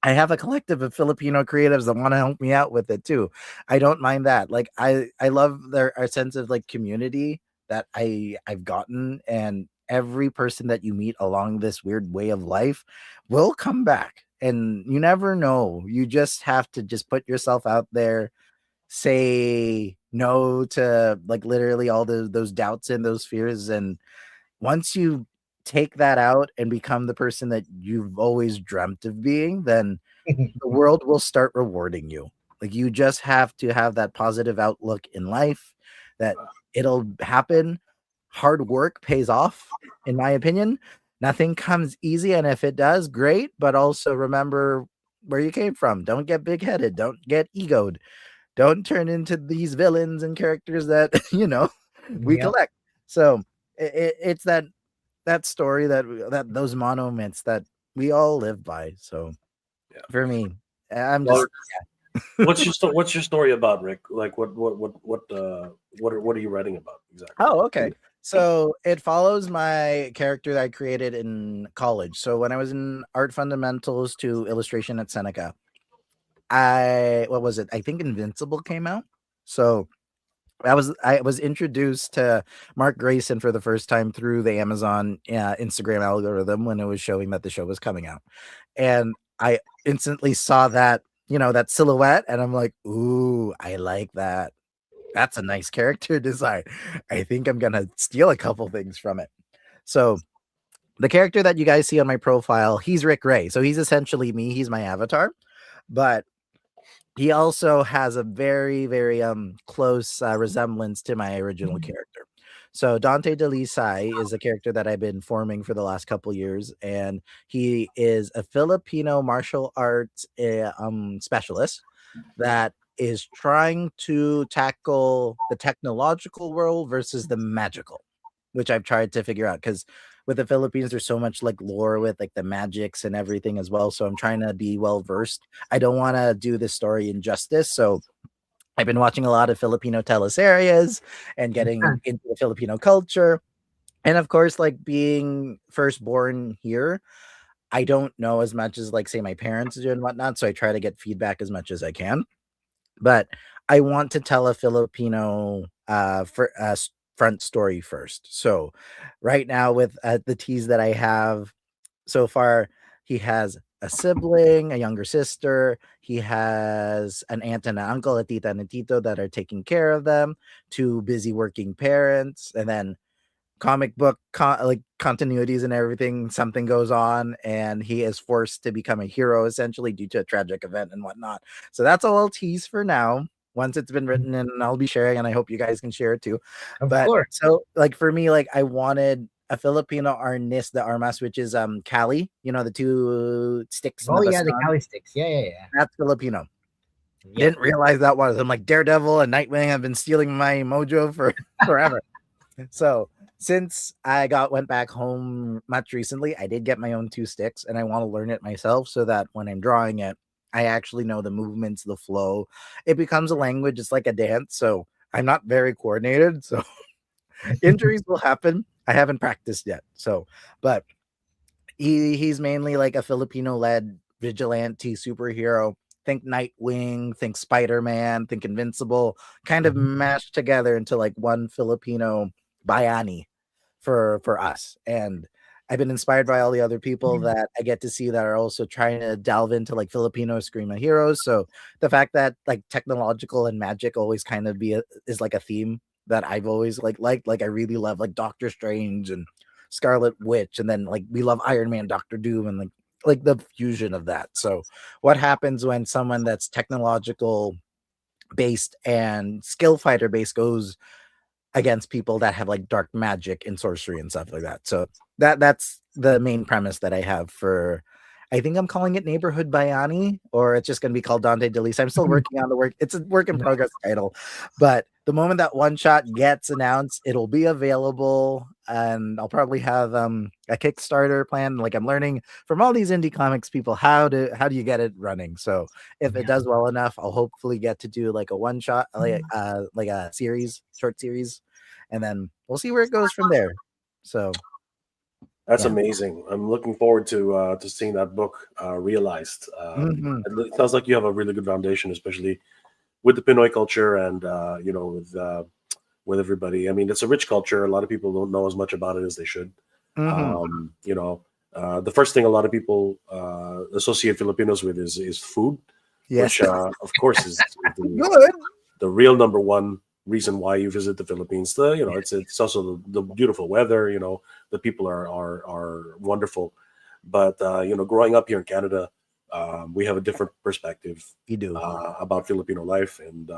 I have a collective of Filipino creatives that want to help me out with it too. I don't mind that. Like, I love our sense of like community that I've gotten, and every person that you meet along this weird way of life will come back. And you never know. You just have to just put yourself out there, say no to like literally all those doubts and those fears, and once you take that out and become the person that you've always dreamt of being, then the world will start rewarding you. Like, you just have to have that positive outlook in life that it'll happen. Hard work pays off, in my opinion. Nothing comes easy, and if it does, great, but also remember where you came from. Don't get big-headed, don't get egoed, don't turn into these villains and characters that we Yep. collect. So it's that story, that those monuments that we all live by. So Yeah. for me, I'm Well, just what's your story about, Rick? Like, what are you writing about exactly? oh, okay. So it follows my character that I created in college. So when I was in art fundamentals to illustration at Seneca, what was it? I think Invincible came out. So I was introduced to Mark Grayson for the first time through the Amazon Instagram algorithm when it was showing that the show was coming out, and I instantly saw that that silhouette, and I'm like, ooh, I like that. That's a nice character design. I think I'm gonna steal a couple things from it. So the character that you guys see on my profile, he's Rick Ray. So he's essentially me. He's my avatar, but he also has a very, very close resemblance to my original character. So Dante Delisai is a character that I've been forming for the last couple years, and he is a Filipino martial arts specialist that is trying to tackle the technological world versus the magical, which I've tried to figure out, because with the Philippines, there's so much like lore with like the magics and everything as well. So I'm trying to be well versed. I don't want to do this story injustice. So I've been watching a lot of Filipino teleseries and getting into the Filipino culture. And of course, like being firstborn here, I don't know as much as like say my parents do and whatnot. So I try to get feedback as much as I can. But I want to tell a Filipino front story first. So right now with the teas that I have so far, he has a sibling, a younger sister. He has an aunt and an uncle, a tita and a tito that are taking care of them, two busy working parents, and then comic book like continuities and everything. Something goes on, and he is forced to become a hero essentially due to a tragic event and whatnot. So that's all I'll tease for now. Once it's been written, and I'll be sharing, and I hope you guys can share it too. Of But course. so like for me, like I wanted a Filipino arnis de armas, which is Cali, the two sticks. Oh yeah, the baston. Cali sticks. Yeah. That's Filipino. Yeah. Didn't realize that was. I'm like, Daredevil and Nightwing have been stealing my mojo for forever. So since I went back home much recently, I did get my own two sticks, and I want to learn it myself so that when I'm drawing it, I actually know the movements, the flow. It becomes a language. It's like a dance. So I'm not very coordinated. So injuries will happen. I haven't practiced yet. So, but he's mainly like a Filipino-led vigilante superhero. Think Nightwing, think Spider-Man, think Invincible, kind of mashed together into like one Filipino bayani for us. And I've been inspired by all the other people that I get to see that are also trying to delve into like Filipino screamo heroes. So the fact that like technological and magic always kind of is like a theme that I've always liked. Like I really love like Doctor Strange and Scarlet Witch, and then like we love Iron Man, Doctor Doom, and like the fusion of that. So what happens when someone that's technological based and skill fighter based goes against people that have like dark magic and sorcery and stuff like that? So that's the main premise that I have for, I think I'm calling it Neighborhood Bayani, or it's just going to be called Dante Delise. I'm still working on the work. It's a work in progress title, but the moment that one shot gets announced, it'll be available, and I'll probably have a Kickstarter plan. Like I'm learning from all these indie comics people how do you get it running. So if it does well enough, I'll hopefully get to do like a one shot, like a series, short series, and then we'll see where it goes from there. So That's Yeah. amazing. I'm looking forward to seeing that book realized. Mhm. It sounds like you have a really good foundation, especially with the Pinoy culture and with everybody. I mean, it's a rich culture. A lot of people don't know as much about it as they should. Mhm. The first thing a lot of people associate Filipinos with is food, Yes. which of course is Good. the real number one reason why you visit the Philippines. It's also the beautiful weather. The people are wonderful, but growing up here in Canada, we have a different perspective You do. about Filipino life, and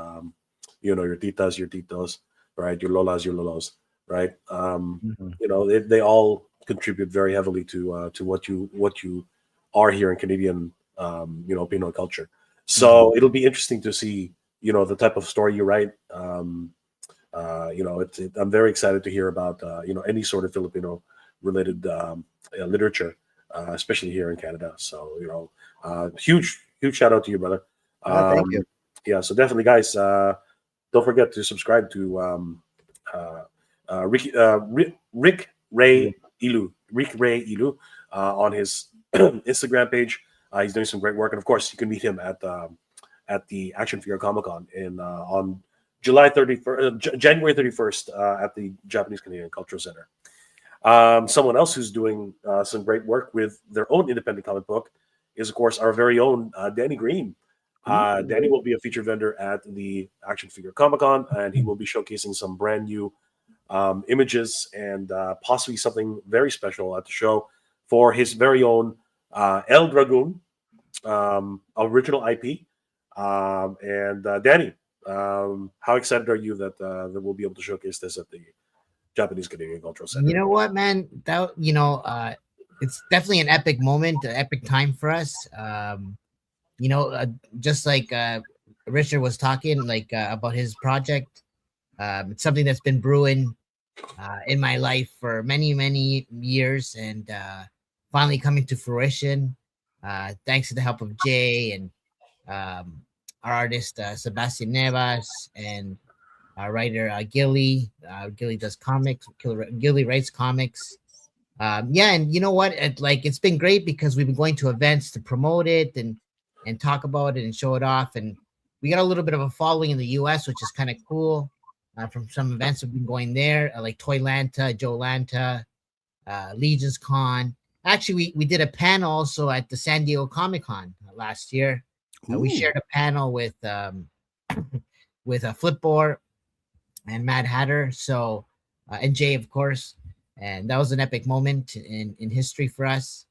your titas, your titos, right? Your lolas, your lolos, right? Mhm. They all contribute very heavily to what you are here in Canadian, Pinoy culture. So it'll be interesting to see, the type of story you write. I'm very excited to hear about, any sort of Filipino related literature, especially here in Canada. So, huge shout out to you, brother. Thank you. Yeah, so definitely, guys, don't forget to subscribe to Rick Ray Ilu on his Instagram page. He's doing some great work, and of course, you can meet him at the Action Figure Comic Con on January 31st at the Japanese Canadian Cultural Center. Someone else who's doing some great work with their own independent comic book is, of course, our very own Danny Green. Danny will be a feature vendor at the Action Figure Comic Con, and he will be showcasing some brand new images and possibly something very special at the show for his very own El Dragoon original IP. And Danny, how excited are you that we'll be able to showcase this at the Japanese Canadian Cultural Center? You know what, man? It's definitely an epic moment, an epic time for us. Just like Richard was talking, about his project. It's something that's been brewing in my life for many, many years, and finally coming to fruition. Thanks to the help of Jay and our artist Sebastian Nevas and our writer Gilly. Gilly does comics. Gilly writes comics. And you know what? It's been great because we've been going to events to promote it and talk about it and show it off, and we got a little bit of a following in the U.S., which is kind of cool. From some events we've been going there, like Toylanta, Joe Lanta, Legion's Con. Actually, we did a panel also at the San Diego Comic Con last year. We shared a panel with Flipboard and Mad Hatter, so and Jay, of course, and that was an epic moment in history for us.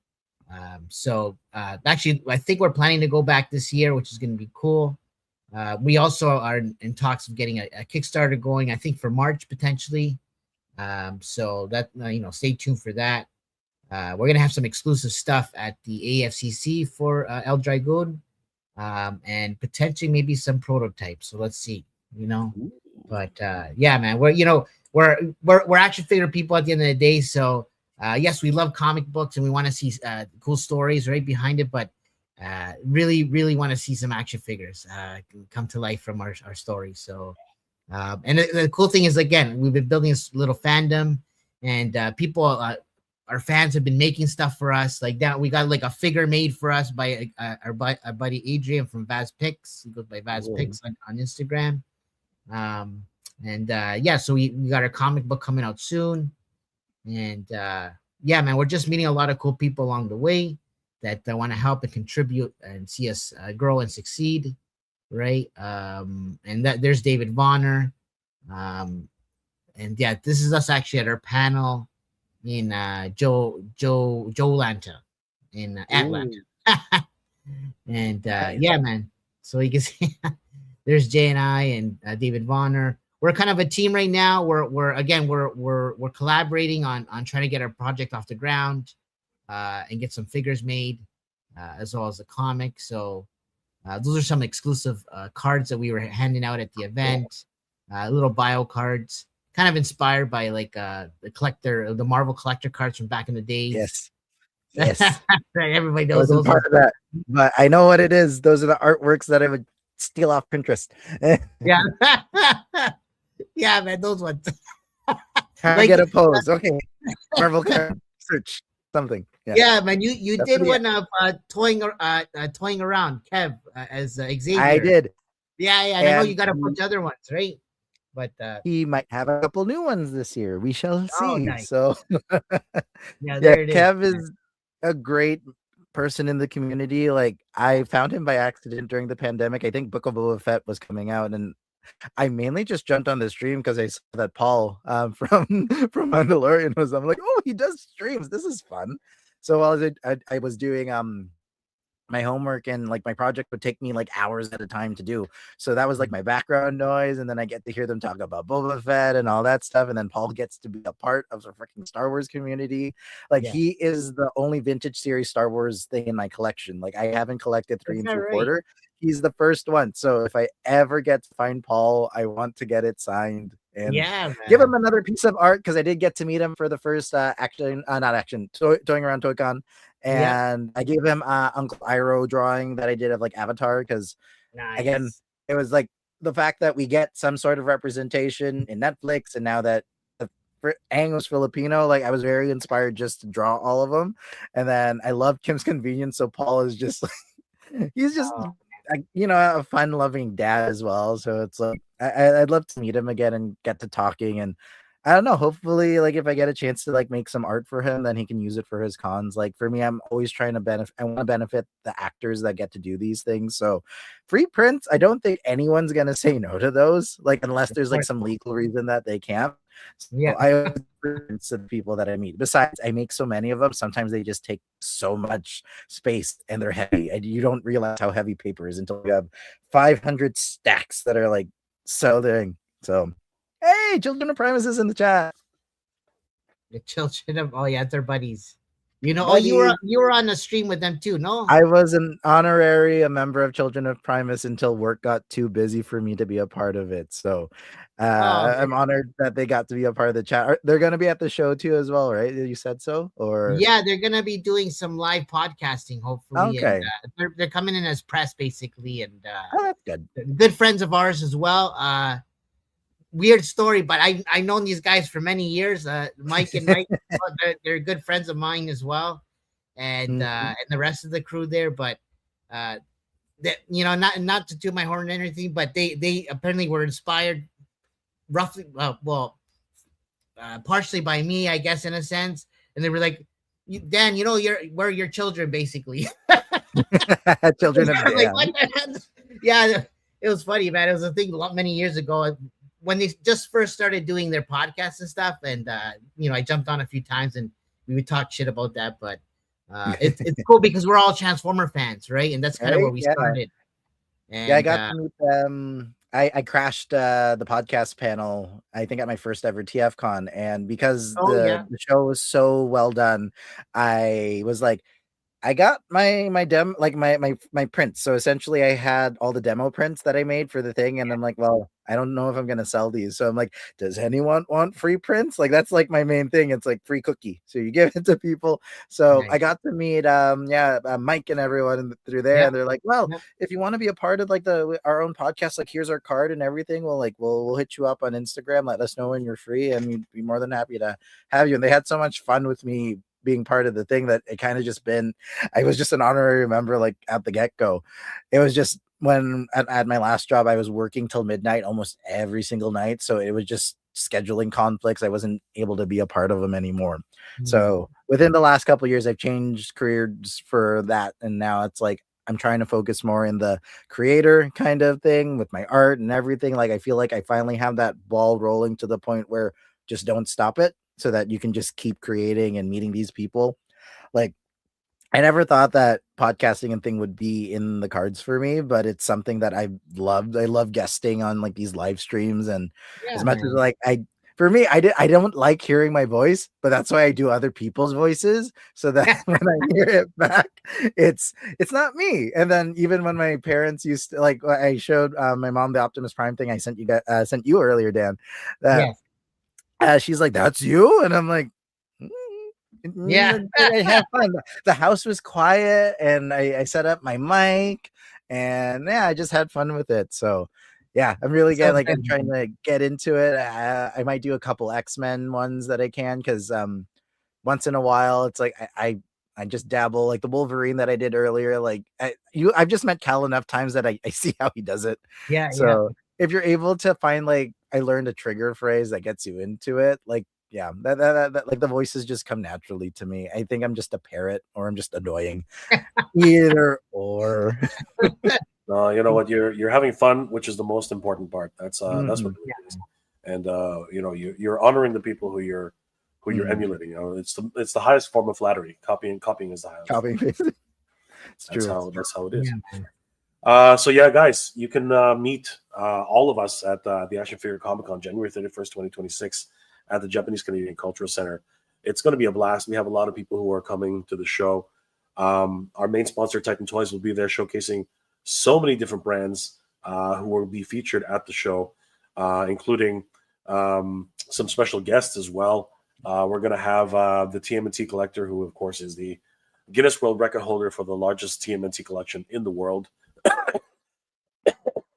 Actually, I think we're planning to go back this year, which is going to be cool. We also are in talks of getting a Kickstarter going, I think for March potentially. So that stay tuned for that. We're gonna have some exclusive stuff at the AFCC for El Dragon, and potentially maybe some prototypes. So let's see, But yeah, man, we're action figure people at the end of the day. So yes, we love comic books and we want to see cool stories right behind it, but really, really want to see some action figures come to life from our stories. So, and the cool thing is, again, we've been building this little fandom, and people, our fans have been making stuff for us. Like that, we got like a figure made for us by our buddy Adrian from Vaz Picks. He goes by Vaz Picks on Instagram. So we got our comic book coming out soon, and yeah, man, we're just meeting a lot of cool people along the way that want to help and contribute and see us grow and succeed, right? And that there's David Vonner, and yeah, this is us actually at our panel in Joe Lanta in Atlanta, and yeah, man. So you can see there's Jay and I and David Vonner. We're kind of a team right now. We're collaborating on trying to get our project off the ground. And get some figures made, as well as a comic. So those are some exclusive cards that we were handing out at the event. Little bio cards, kind of inspired by the Marvel collector cards from back in the days. Yes. Right, everybody knows those. Part of that, but I know what it is. Those are the artworks that I would steal off Pinterest. Yeah, yeah, man, those ones. How to Like, get a pose. Okay. Marvel card search something. Yeah. yeah, man, you That's did what one of toying around Kev as Xavier. I did. Yeah, and I know you And got a bunch of other ones, right? But he might have a couple new ones this year. We shall oh, see. nice. So Yeah, yeah, there it is. Kev is a great person in the community. Like I found him by accident during the pandemic. I think Book of Boba Fett was coming out, and I mainly just jumped on the stream because I saw that Paul from Mandalorian was. I'm like, oh, he does streams. This is fun. So while I was doing my homework and like my project would take me like hours at a time to do. So that was like my background noise. And then I get to hear them talk about Boba Fett and all that stuff. And then Paul gets to be a part of the freaking Star Wars community. Like Yeah. he is the only vintage series Star Wars thing in my collection. Like I haven't collected 3 Is and that 3/4. He's the first one. So if I ever get to find Paul, I want to get it signed and Yeah, man. give him another piece of art because I did get to meet him for the first not action, toying around ToyCon. And I gave him Uncle Iroh drawing that I did of like Avatar because nice. again, it was like the fact that we get some sort of representation in Netflix, and now that Aang was Filipino, like I was very inspired just to draw all of them. And then I love Kim's Convenience, so Paul is just like he's just a fun-loving dad as well. So it's like I'd love to meet him again and get to talking. And I don't know, hopefully like if I get a chance to like make some art for him, then he can use it for his cons. Like for me, I'm always trying to benefit. I want to benefit the actors that get to do these things. So free prints, I don't think anyone's gonna say no to those, like unless there's like some legal reason that they can't. So I prints to the people that I meet. Besides, I make so many of them. Sometimes they just take so much space and they're heavy, and you don't realize how heavy paper is until you have 500 stacks that are like so dang. So. Hey, Children of Primus is in the chat. The Children of they're buddies. You know, you were on a stream with them too, no? I was an honorary a member of Children of Primus until work got too busy for me to be a part of it. So I'm honored that they got to be a part of the chat. They're going to be at the show too as well, right? You said so? Or yeah, they're going to be doing some live podcasting, hopefully. Okay. And, they're coming in as press, basically. And that's good. Good friends of ours as well. Weird story, but I've known these guys for many years. Mike and Mike, they're good friends of mine as well, and the rest of the crew there. But that not to toot my horn or anything, but they apparently were inspired, roughly, partially by me, I guess, in a sense. And they were like, Dan, we're your children, basically. Children of Dan. Like, yeah, it was funny, man. It was a thing many years ago. When they just first started doing their podcasts and stuff, and I jumped on a few times and we would talk shit about that, but it's cool because we're all Transformer fans, right? And that's kind of where we started. And, I got to meet them. I crashed the podcast panel, I think at my first ever TFCon, and because the show was so well done, I was like, I got my demo, like my prints. So essentially I had all the demo prints that I made for the thing. And I'm like, well, I don't know if I'm going to sell these. So I'm like, does anyone want free prints? Like, that's like my main thing. It's like free cookie. So you give it to people. So I got to meet, Mike and everyone through there. And they're like, well, if you want to be a part of like our own podcast, like here's our card and everything. We'll hit you up on Instagram. Let us know when you're free. And we'd be more than happy to have you. And they had so much fun with me being part of the thing that it kind of just I was just an honorary member, like at the get-go. It was just when at my last job, I was working till midnight almost every single night. So it was just scheduling conflicts. I wasn't able to be a part of them anymore. Mm-hmm. So within the last couple of years, I've changed careers for that. And now it's like, I'm trying to focus more in the creator kind of thing with my art and everything. Like, I feel like I finally have that ball rolling to the point where just don't stop it, so that you can just keep creating and meeting these people. Like, I never thought that podcasting and thing would be in the cards for me, but it's something that I loved. I love guesting on like these live streams, and as much as like I don't like hearing my voice, but that's why I do other people's voices, so that when I hear it back, it's not me. And then even when my parents used to, like, I showed my mom the Optimus Prime thing I sent you earlier, Dan, that she's like, that's you? And I'm like, I have fun. The house was quiet, and I set up my mic, and I just had fun with it. So yeah, I'm really So I'm good. trying to get into it. I might do a couple X-Men ones that I can, because once in a while it's like I just dabble, like the Wolverine that I did earlier. Like I've just met Cal enough times that I see how he does it. Yeah, yeah. So if you're able to find, like, I learned a trigger phrase that gets you into it, like, yeah, that like the voices just come naturally to me. I think I'm just a parrot, or I'm just annoying. Either or. You know what? You're having fun, which is the most important part. That's what Mhm. it is. And you know, you're honoring the people who you're Mhm. emulating. You know, it's the highest form of flattery. Copying is the highest. Copy and paste. It's That's true. how it is. Yeah. So yeah, guys, you can meet all of us at the Action Figure Comic Con January 31st, 2026 at the Japanese Canadian Cultural Center. It's going to be a blast. We have a lot of people who are coming to the show. Our main sponsor, Titan Toyz, will be there showcasing so many different brands who will be featured at the show, including some special guests as well. We're going to have the TMNT collector, who of course is the Guinness World Record holder for the largest TMNT collection in the world.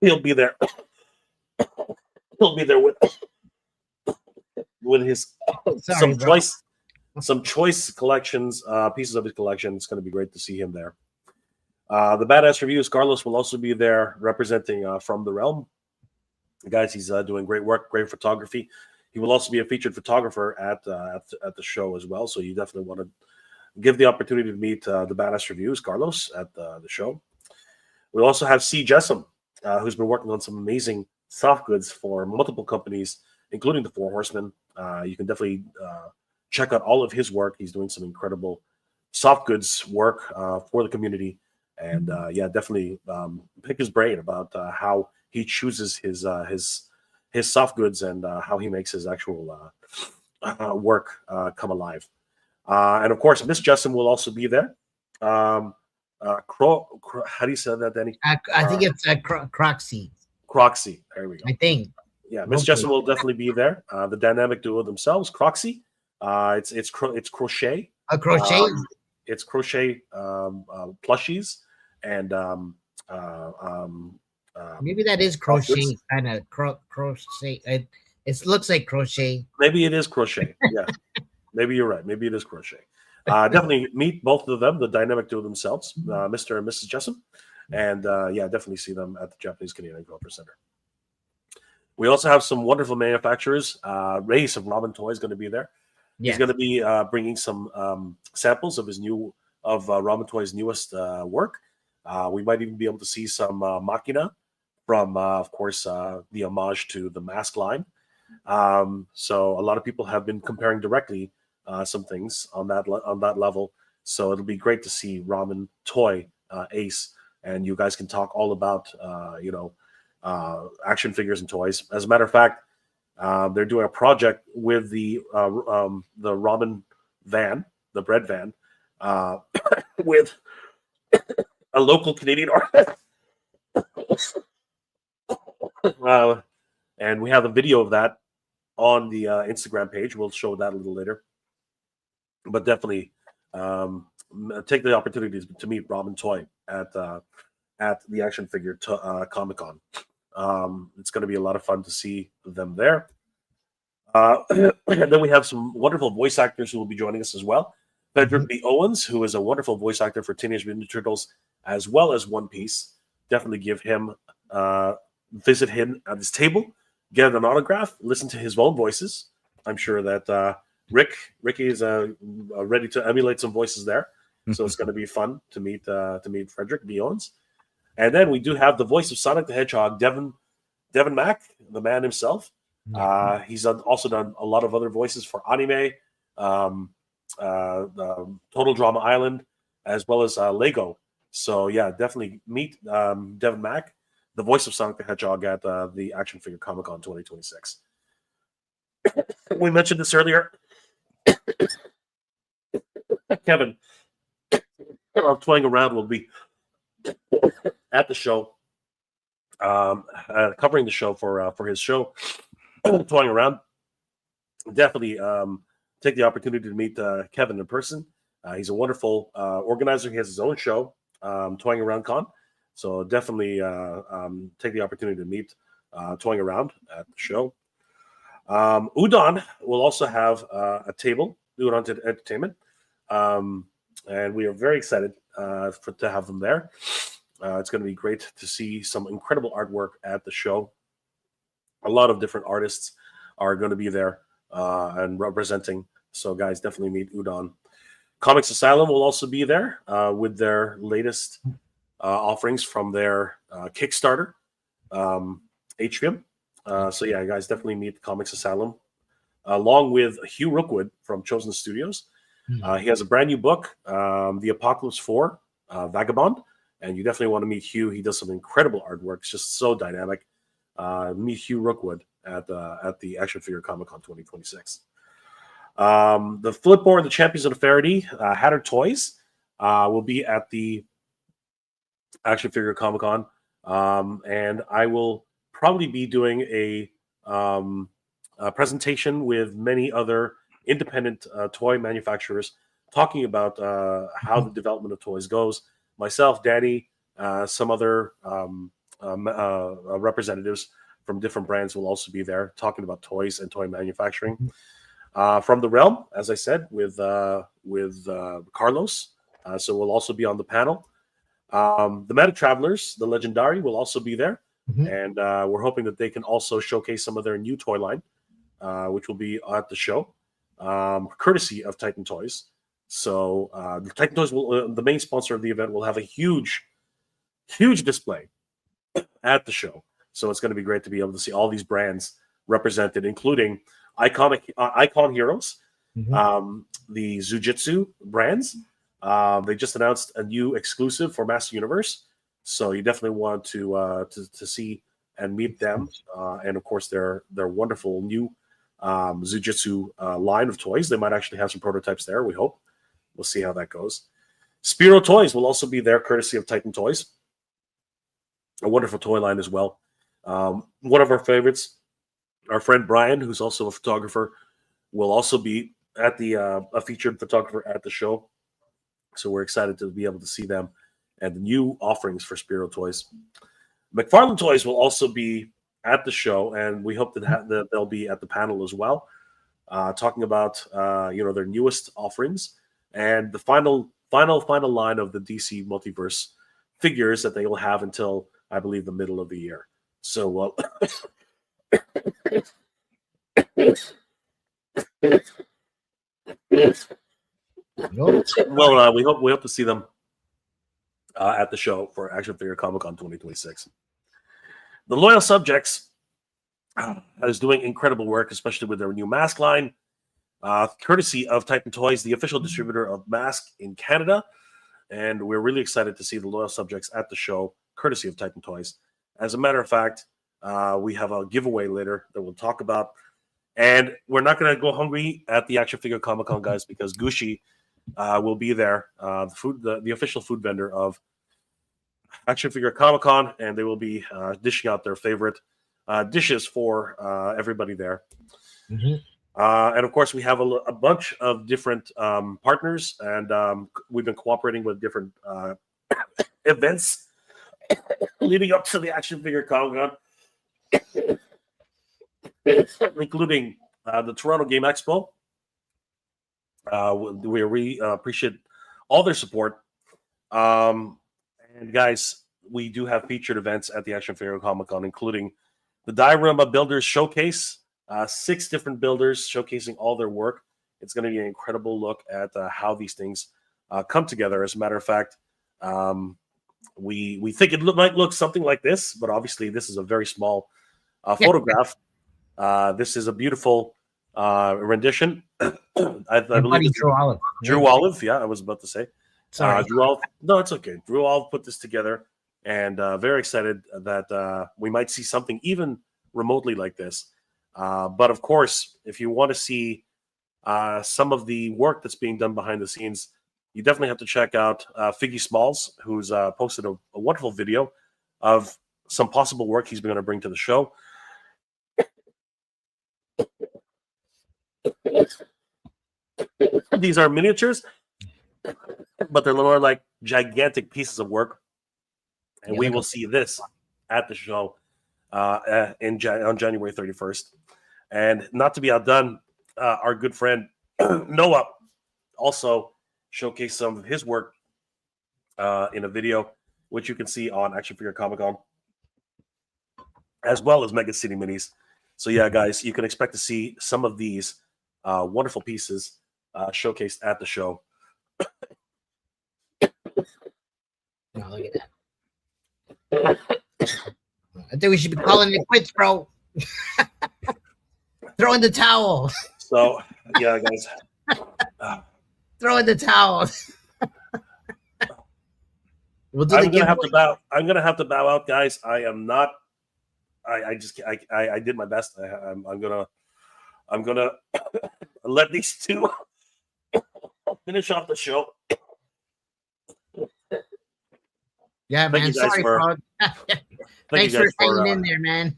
He'll be there. He'll be there with his Sorry, bro. some choice collections, pieces of his collection. It's going to be great to see him there. The Badass Reviews, Carlos will also be there representing From the Realm. Guys, he's doing great work, great photography. He will also be a featured photographer at the show as well. So you definitely want to give the opportunity to meet the Badass Reviews, Carlos, at the show. We also have C. Jessam, who's been working on some amazing soft goods for multiple companies, including the Four Horsemen. You can definitely check out all of his work. He's doing some incredible soft goods work for the community. And yeah, definitely pick his brain about how he chooses his soft goods and how he makes his actual work come alive. And of course, Miss Justin will also be there. How do you say that, Danny? I think it's Croxy. Croxy. There we go. I think. Yeah, Miss Okay. Justin will definitely be there. The dynamic duo themselves, Croxy. It's crochet. A crochet. It's crochet plushies and Maybe that is crochet, kind of crochet. It looks like crochet. maybe it is crochet. Yeah, maybe you're right. Maybe it is crochet. Definitely meet both of them, the dynamic duo themselves, Mr. and Mrs. Jessam. And yeah, definitely see them at the Japanese Canadian Culture Center. We also have some wonderful manufacturers. Race of Robin Toy is going to be there. Yes. He's going to be bringing some samples of Robin Toy's newest work. We might even be able to see some Machina from, of course, the homage to the Mask line. So a lot of people have been comparing directly some things on that level. So it'll be great to see Robin Toy Ace, and you guys can talk all about action figures and toys. As a matter of fact, they're doing a project with the Robin van, the bread van, with a local Canadian artist. And we have a video of that on the Instagram page. We'll show that a little later. But definitely take the opportunity to meet Robin Toy at the Action Figure Comic Con. It's going to be a lot of fun to see them there. And then we have some wonderful voice actors who will be joining us as well. Frederick B. Owens, who is a wonderful voice actor for Teenage Mutant Ninja Turtles as well as One Piece. Definitely give him, visit him at his table, get an autograph, listen to his own voices. I'm sure that Ricky is ready to emulate some voices there. So it's going to be fun to meet Frederick B. Owens. And then we do have the voice of Sonic the Hedgehog, Devin Mack, the man himself. He's also done a lot of other voices for anime, Total Drama Island, as well as Lego. So yeah, definitely meet Devin Mack, the voice of Sonic the Hedgehog at the Action Figure Comic Con 2026. We mentioned this earlier. Kevin, Toying Around will be at the show, covering the show for his show, Toying Around. Definitely take the opportunity to meet Kevin in person. He's a wonderful organizer. He has his own show, Toying Around Con. So definitely take the opportunity to meet toying around at the show. Udon will also have a table, Udon Entertainment, and we are very excited to have them there. It's going to be great to see some incredible artwork at the show. A lot of different artists are going to be there and representing. So, guys, definitely meet Udon. Comics Asylum will also be there with their latest offerings from their Kickstarter, Atrium. So, yeah, guys, definitely meet Comics Asylum, along with Hugh Rookwood from Chosen Studios. He has a brand new book, The Apocalypse 4, Vagabond, and you definitely want to meet Hugh. He does some incredible artwork. It's just so dynamic. Meet Hugh Rookwood at the Action Figure Comic Con 2026. The Flipboard, the Champions of the Faraday, Hatter Toys, will be at the Action Figure Comic Con, and I will probably be doing a presentation with many other independent toy manufacturers talking about how the development of toys goes. Myself, Danny, some other representatives from different brands will also be there talking about toys and toy manufacturing. From the Realm, as I said, with Carlos, so we'll also be on the panel. The Meta Travelers, the Legendary, will also be there, and we're hoping that they can also showcase some of their new toy line, which will be at the show, courtesy of Titan Toyz. So Titan Toyz will, the main sponsor of the event, will have a huge display at the show. So it's going to be great to be able to see all these brands represented, including icon heroes, the Zujitsu brands. They just announced a new exclusive for Master Universe, so you definitely want to see and meet them. And of course, their wonderful new Zujitsu line of toys. They might actually have some prototypes there. We hope. We'll see how that goes. Spiro Toys will also be there, courtesy of Titan Toyz. A wonderful toy line as well. One of our favorites, our friend Brian, who's also a photographer, will also be at the a featured photographer at the show. So we're excited to be able to see them and the new offerings for Spiro Toys. McFarlane Toys will also be at the show, and we hope that they'll be at the panel as well, talking about their newest offerings and the final line of the DC Multiverse figures that they will have until, I believe, the middle of the year. So, well, we hope to see them at the show for Action Figure Comic Con 2026. The Loyal Subjects is doing incredible work, especially with their new mask line, courtesy of Titan Toyz, the official distributor of Mask in Canada. And we're really excited to see the Loyal Subjects at the show, courtesy of Titan Toyz. As a matter of fact, we have a giveaway later that we'll talk about. And we're not going to go hungry at the Action Figure Comic Con, guys, because Gucci will be there, the official food vendor of Action Figure Comic Con, and they will be dishing out their favorite dishes for everybody there. And of course, we have a bunch of different partners, and we've been cooperating with different events leading up to the Action Figure Comic Con, including the Toronto Game Expo. We really appreciate all their support. And guys, we do have featured events at the Action Figure Comic Con, including the Diorama Builders Showcase. 6 different builders showcasing all their work. It's going to be an incredible look at how these things come together. As a matter of fact, we think it might look something like this, but obviously this is a very small photograph. This is a beautiful rendition. I believe it's Drew Olive. Yeah, I was about to say. Sorry. Drew Olive. No, it's okay. Drew Olive put this together, and very excited that we might see something even remotely like this. But of course, if you want to see some of the work that's being done behind the scenes, you definitely have to check out Figgy Smalls, who's posted a wonderful video of some possible work he's going to bring to the show. These are miniatures, but they're more like gigantic pieces of work. And we will see this at the show. on January 31st. And not to be outdone, our good friend Noah also showcased some of his work in a video, which you can see on Action Figure Comic Con, as well as Mega City Minis. So yeah, guys, you can expect to see some of these wonderful pieces showcased at the show. Oh, look at that. I think we should be calling it quits, bro. Throw in the towel. So yeah, guys. Throw in the towel. We'll do I'm gonna have to bow. I'm gonna have to bow out, guys. I am not. I did my best. I'm gonna let these two finish off the show. Yeah, man. Sorry, bro. Thanks for hanging in there, man.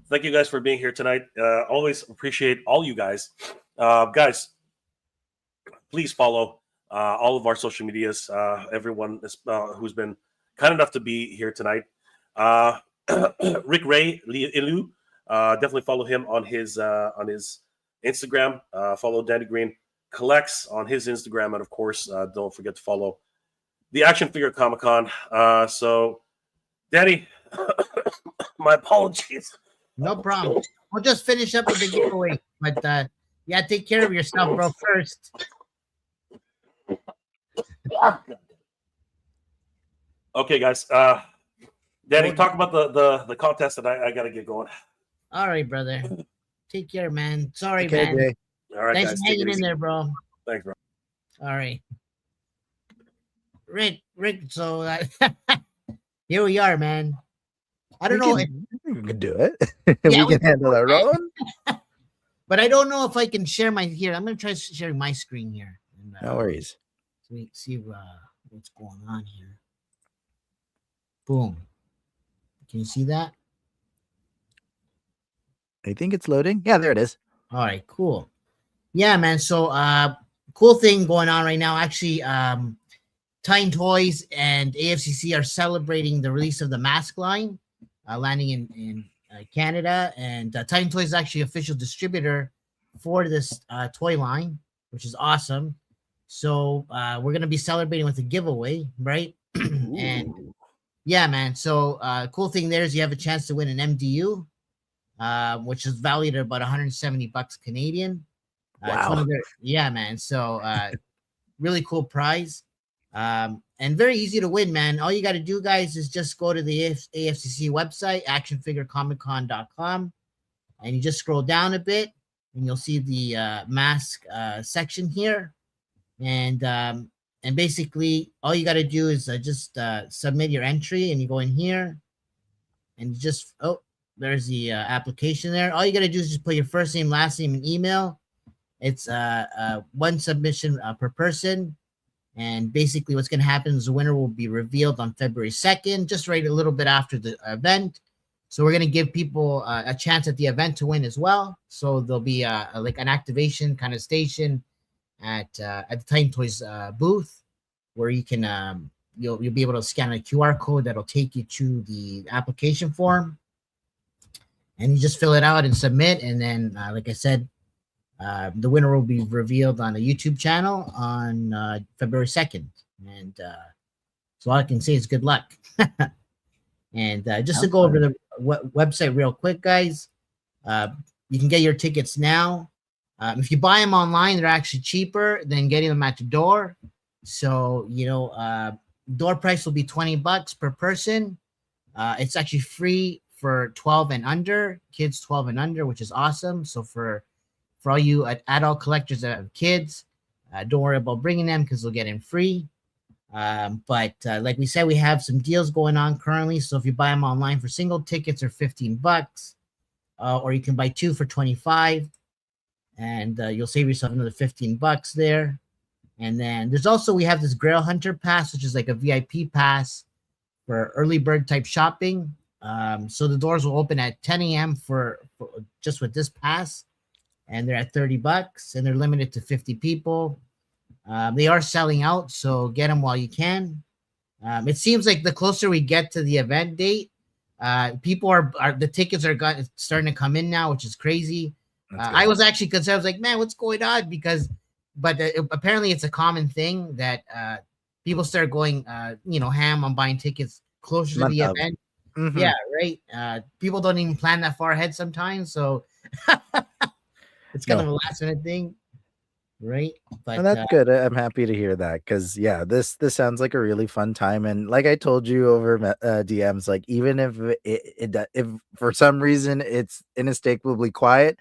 Thank you guys for being here tonight. Always appreciate all you guys. Guys, please follow all of our social medias. Everyone who's been kind enough to be here tonight. Rick Ray Ilu, definitely follow him on his Instagram. Follow Danny Green Collects on his Instagram, and of course, don't forget to follow the Action Figure Comic Con. So, Danny, my apologies. No problem. We'll just finish up with the giveaway, but yeah, take care of yourself, bro. First. Okay, guys. Danny, talk about the contest that I gotta get going. All right, brother. Take care, man. Sorry, Okay, man. Jay. All right, Thanks guys, for hanging in there, bro. Thanks, bro. All right. Rick, so here we are, man. I don't know. We can do it. Yeah, we can handle our own. But I don't know if I can share my here. I'm gonna try sharing my screen here. And, No worries. So we see what's going on here. Boom. Can you see that? I think it's loading. Yeah, there it is. All right, cool. Yeah, man. So cool thing going on right now. Actually, Titan Toyz and AFCC are celebrating the release of the mask line, landing in Canada, and Titan Toyz is actually official distributor for this toy line, which is awesome. So we're gonna be celebrating with a giveaway, right? And yeah, man. So cool thing there is you have a chance to win an MDU, which is valued at about $170 Canadian. Wow. Yeah, man. So really cool prize. And very easy to win, man. All you got to do, guys, is just go to the AFCC website, actionfigurecomiccon.com, and you just scroll down a bit, and you'll see the mask section here. And basically, all you got to do is just submit your entry, and you go in here, and you just there's the application there. All you got to do is just put your first name, last name, and email. It's one submission per person. And basically what's going to happen is the winner will be revealed on February 2nd, just right a little bit after the event. So we're going to give people a chance at the event to win as well. So there'll be like an activation kind of station at the Titan Toyz booth where you can you'll be able to scan a QR code that'll take you to the application form. And you just fill it out and submit. And then, like I said, the winner will be revealed on a YouTube channel on February 2nd. And so all I can say is good luck. And just to go over the website real quick, guys, you can get your tickets now. If you buy them online, they're actually cheaper than getting them at the door. So, door price will be $20 per person. It's actually free for 12 and under, kids 12 and under, which is awesome. So for all you adult collectors that have kids, don't worry about bringing them because they'll get in free. But like we said, we have some deals going on currently. So if you buy them online for single tickets are $15, or you can buy two for $25, and you'll save yourself another $15 there. And then there's also, we have this Grail Hunter Pass, which is like a VIP pass for early bird type shopping. So the doors will open at 10 a.m. for just with this pass. And they're at $30 and they're limited to 50 people. They are selling out, so get them while you can. It seems like the closer we get to the event date, People are the tickets are starting to come in now, which is crazy. I was actually concerned. I was like, man, what's going on? But apparently it's a common thing that people start going, ham on buying tickets closer to the event. Mm-hmm. Yeah, right. People don't even plan that far ahead sometimes, so it's kind of a last minute thing, right? But and that's good. I'm happy to hear that because this sounds like a really fun time. And like I told you over DMs, like even if for some reason it's inescapably quiet,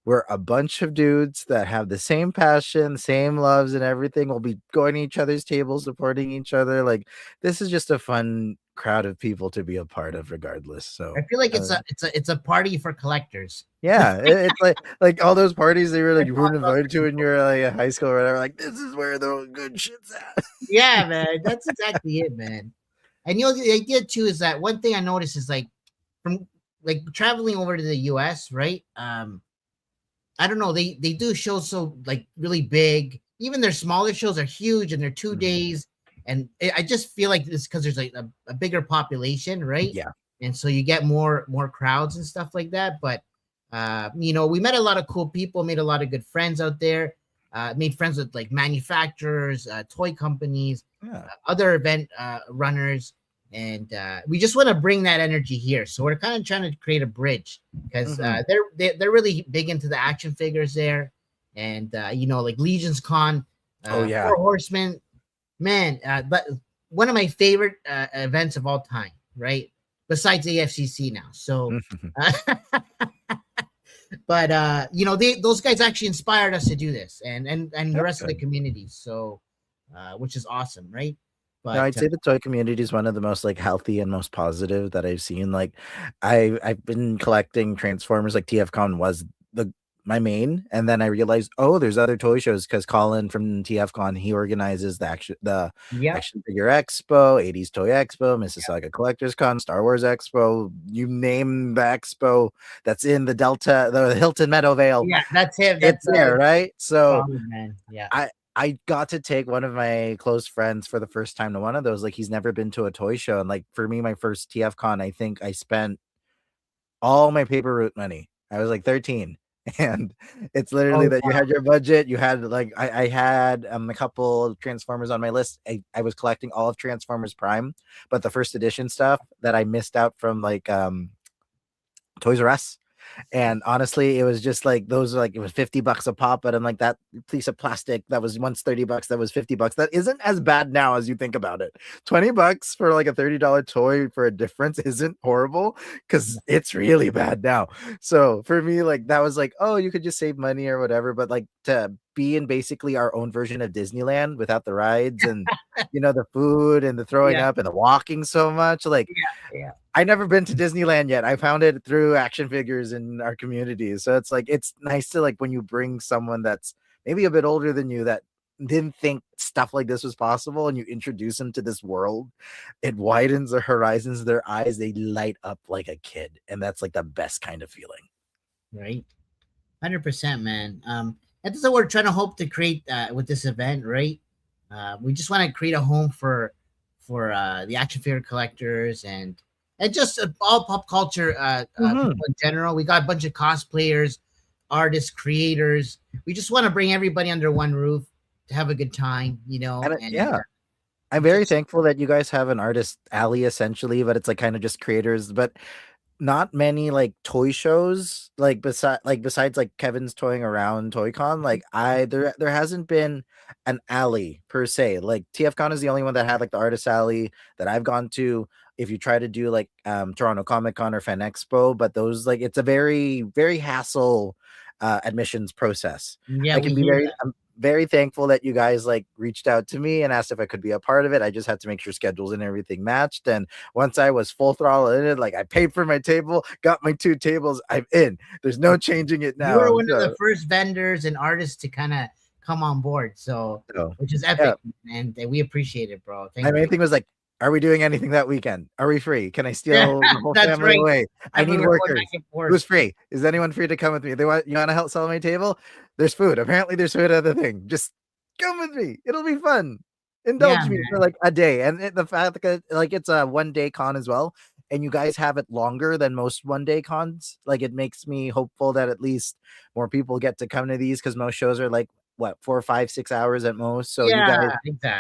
we're a bunch of dudes that have the same passion, same loves, and everything. We'll be going to each other's tables, supporting each other. Like this is just a fun crowd of people to be a part of, regardless. So I feel like it's a party for collectors. Yeah, it's like all those parties they were like you weren't invited to when you were like in high school or whatever. Like this is where the good shit's at. Yeah, man, that's exactly it, man. And the idea too is that one thing I noticed is like from like traveling over to the US, right? I don't know, they do shows so like really big. Even their smaller shows are huge and they're 2 days. And I just feel like it's because there's like a bigger population, right? Yeah. And so you get more crowds and stuff like that. But we met a lot of cool people, made a lot of good friends out there, made friends with like manufacturers, toy companies, other event runners. And we just want to bring that energy here. So we're kind of trying to create a bridge because they're really big into the action figures there. And, like Legion's Con, Four Horsemen, man, but one of my favorite events of all time, right? Besides AFCC now. So, but those guys actually inspired us to do this, and the rest of the community. So, which is awesome, right? But I'd say the toy community is one of the most like healthy and most positive that I've seen. Like, I've been collecting Transformers. Like TFCon was my main, and then I realized, there's other toy shows because Colin from TFCon, he organizes the Action Figure Expo, 80s Toy Expo, Mississauga Collectors Con, Star Wars Expo, you name the expo that's in the Hilton Meadowvale. Yeah, that's him. It's there, right? So man. Yeah. I got to take one of my close friends for the first time to one of those. Like, he's never been to a toy show. And like for me, my first TFCon, I think I spent all my paper route money. I was like 13. And it's literally that you had your budget. You had like I had a couple of Transformers on my list. I was collecting all of Transformers Prime, but the first edition stuff that I missed out from like Toys R Us. And honestly, it was just like those like it was $50 a pop, but I'm like that piece of plastic that was once $30, that was $50. That isn't as bad now as you think about it. $20 for like a $30 toy for a difference isn't horrible because it's really bad now. So for me, like that was like, you could just save money or whatever, but like to be in basically our own version of Disneyland without the rides and the food and the throwing up and the walking so much, like I never been to Disneyland yet. I found it through action figures in our community. So it's like, it's nice to like when you bring someone that's maybe a bit older than you that didn't think stuff like this was possible and you introduce them to this world, it widens their horizons, their eyes, they light up like a kid. And that's like the best kind of feeling. Right. 100%, man. That's what we're trying to hope to create with this event, right? We just want to create a home for the action figure collectors and just all pop culture people in general. We got a bunch of cosplayers, artists, creators. We just want to bring everybody under one roof to have a good time, I'm very thankful that you guys have an artist alley essentially, but it's like kind of just creators, but not many like toy shows besides like Kevin's Toying Around ToyCon. Like there hasn't been an alley per se. Like TFCon is the only one that had like the artist alley that I've gone to. If you try to do like Toronto Comic Con or Fan Expo, but those like it's a very, very hassle admissions process. Yeah, I'm very thankful that you guys like reached out to me and asked if I could be a part of it. I just had to make sure schedules and everything matched. And once I was full throttle in it, like I paid for my table, got my 2 tables, I'm in. There's no changing it now. You were one of the first vendors and artists to kind of come on board, which is epic, and we appreciate it, bro. My main thing was like, are we doing anything that weekend? Are we free? Can I steal the whole family away? I need workers. Who's free? Is anyone free to come with me? You want to help sell my table? There's food. Apparently there's food at the thing. Just come with me. It'll be fun. Indulge me for like a day. And the fact that like it's a 1-day con as well. and you guys have it longer than most one-day cons, like, it makes me hopeful that at least more people get to come to these, because most shows are like, what, 4, 5, 6 hours at most. So you guys Yeah,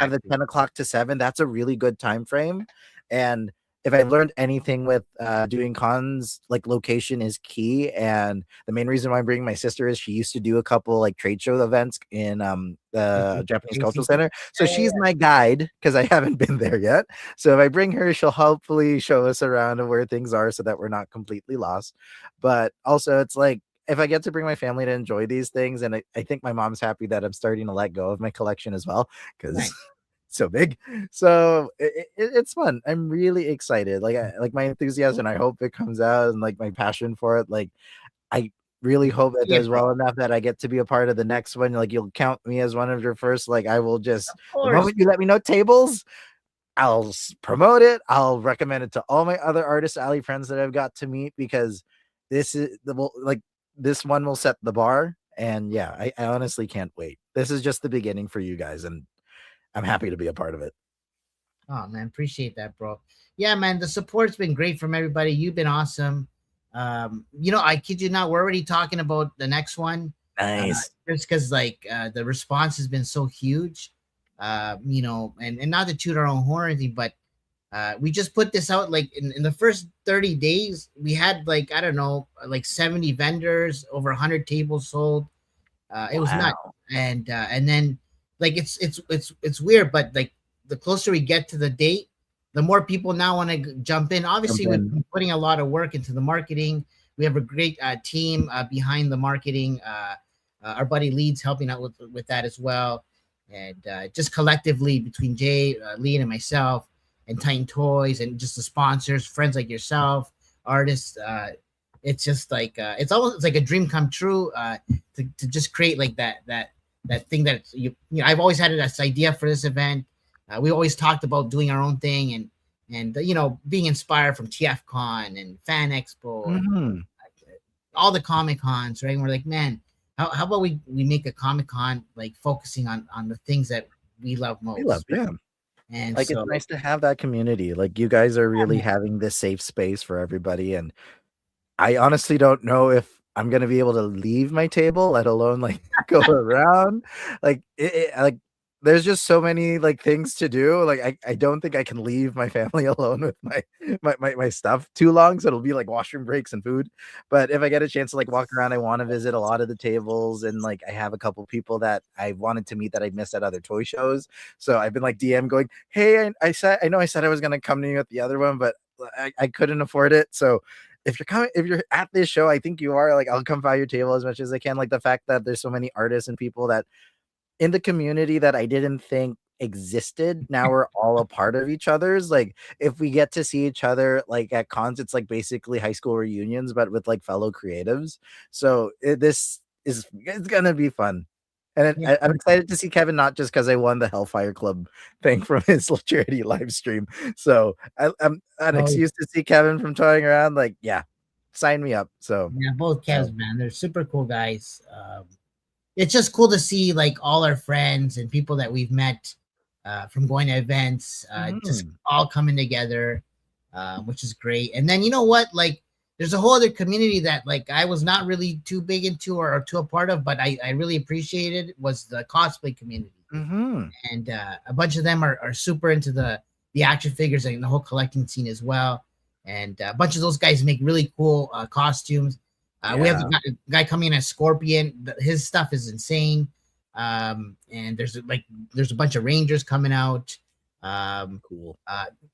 have the exactly. 10 o'clock to 7. That's a really good time frame. And if I learned anything with doing cons, like, location is key. And the main reason why I'm bringing my sister is she used to do a couple like trade show events in the Japanese Cultural Center. So she's my guide, because I haven't been there yet. So if I bring her, she'll hopefully show us around of where things are so that we're not completely lost. But also, it's like, if I get to bring my family to enjoy these things, and I think my mom's happy that I'm starting to let go of my collection as well, because Nice. so big. So it's fun. I'm really excited. Like, like my enthusiasm, I hope it comes out, and like my passion for it. Like, I really hope it Yeah, does well enough that I get to be a part of the next one. Like, you'll count me as one of your first. Like, I will just, Of the course. moment you let me know tables, I'll promote it. I'll recommend it to all my other artist alley friends that I've got to meet, because this is this one will set the bar. And yeah, I honestly can't wait. This is just the beginning for you guys, and I'm happy to be a part of it. Oh man, appreciate that, bro. Yeah, man, the support's been great from everybody. You've been awesome. I kid you not, we're already talking about the next one. Nice. Just because like the response has been so huge. And not to toot our own horn or anything, but we just put this out like in the first 30 days, we had like, I don't know, like 70 vendors, over 100 tables sold. It was nuts. And then like it's weird, but like the closer we get to the date, the more people now want to jump in. Obviously, we've been putting a lot of work into the marketing. We have a great team behind the marketing. Our buddy Leeds helping out with that as well. And just collectively between Jay, Lee, and myself, and Titan Toyz, and just the sponsors, friends like yourself, artists, it's just like it's like a dream come true to just create like that thing that I've always had this idea for this event. We always talked about doing our own thing, and being inspired from TFCon and Fan Expo, and all the Comic Cons, right? And we're like, man, how about we make a Comic Con like focusing on the things that we love most. We love them. And like, it's nice to have that community. Like, you guys are really having this safe space for everybody. And I honestly don't know if I'm gonna be able to leave my table, let alone like go around. Like, like, there's just so many like things to do. Like, I don't think I can leave my family alone with my stuff too long. So it'll be like washroom breaks and food. But if I get a chance to like walk around, I want to visit a lot of the tables. And like, I have a couple people that I wanted to meet that I missed at other toy shows. So I've been like DM going, hey, I know I said I was gonna come to you at the other one, but I couldn't afford it. So if you're at this show, I think you are, like, I'll come by your table as much as I can. Like, the fact that there's so many artists and people that in the community that I didn't think existed, now we're all a part of each other's. Like, if we get to see each other like at cons, it's like basically high school reunions, but with like fellow creatives. So it's gonna be fun. And I'm excited to see Kevin, not just because I won the Hellfire Club thing from his charity live stream. So I'm an excuse to see Kevin from toying around. Like, yeah, sign me up. So yeah, both Kevs, man, they're super cool guys. It's just cool to see like all our friends and people that we've met from going to events, just all coming together, which is great. And then you know what, like, there's a whole other community that like I was not really too big into or too a part of, but I really appreciated, was the cosplay community. And a bunch of them are super into the action figures and the whole collecting scene as well. And a bunch of those guys make really cool costumes. We have a guy coming in as Scorpion. His stuff is insane. And there's a bunch of Rangers coming out. Cool.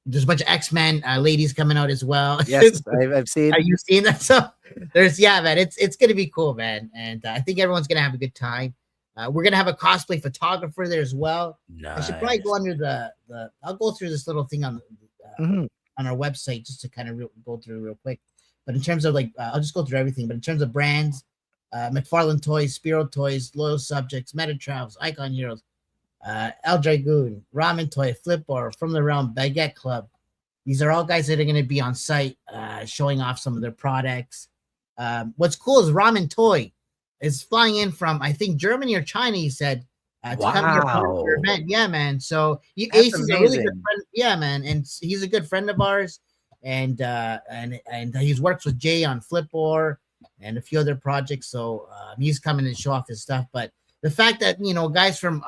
There's a bunch of X-Men ladies coming out as well. Yes, I've seen. Are you seeing that? So there's man, it's gonna be cool, man. And I think everyone's gonna have a good time. We're gonna have a cosplay photographer there as well. Nice. I should probably go under the I'll go through this little thing on our website just to kind of go through real quick. But in terms of like, I'll just go through everything. But in terms of brands, McFarlane Toys, Spiro Toys, Loyal Subjects, Metatravels, Icon Heroes, El Dragoon, Ramen Toy, Flipper, From the Realm, Baguette Club. These are all guys that are going to be on site showing off some of their products. What's cool is Ramen Toy is flying in from, I think, Germany or China, he said, to come here for your event. Yeah, man. So Ace is a really good friend. Yeah, man. And he's a good friend of ours. and he's works with Jay on Flipboard and a few other projects. So he's coming to show off his stuff. But the fact that guys from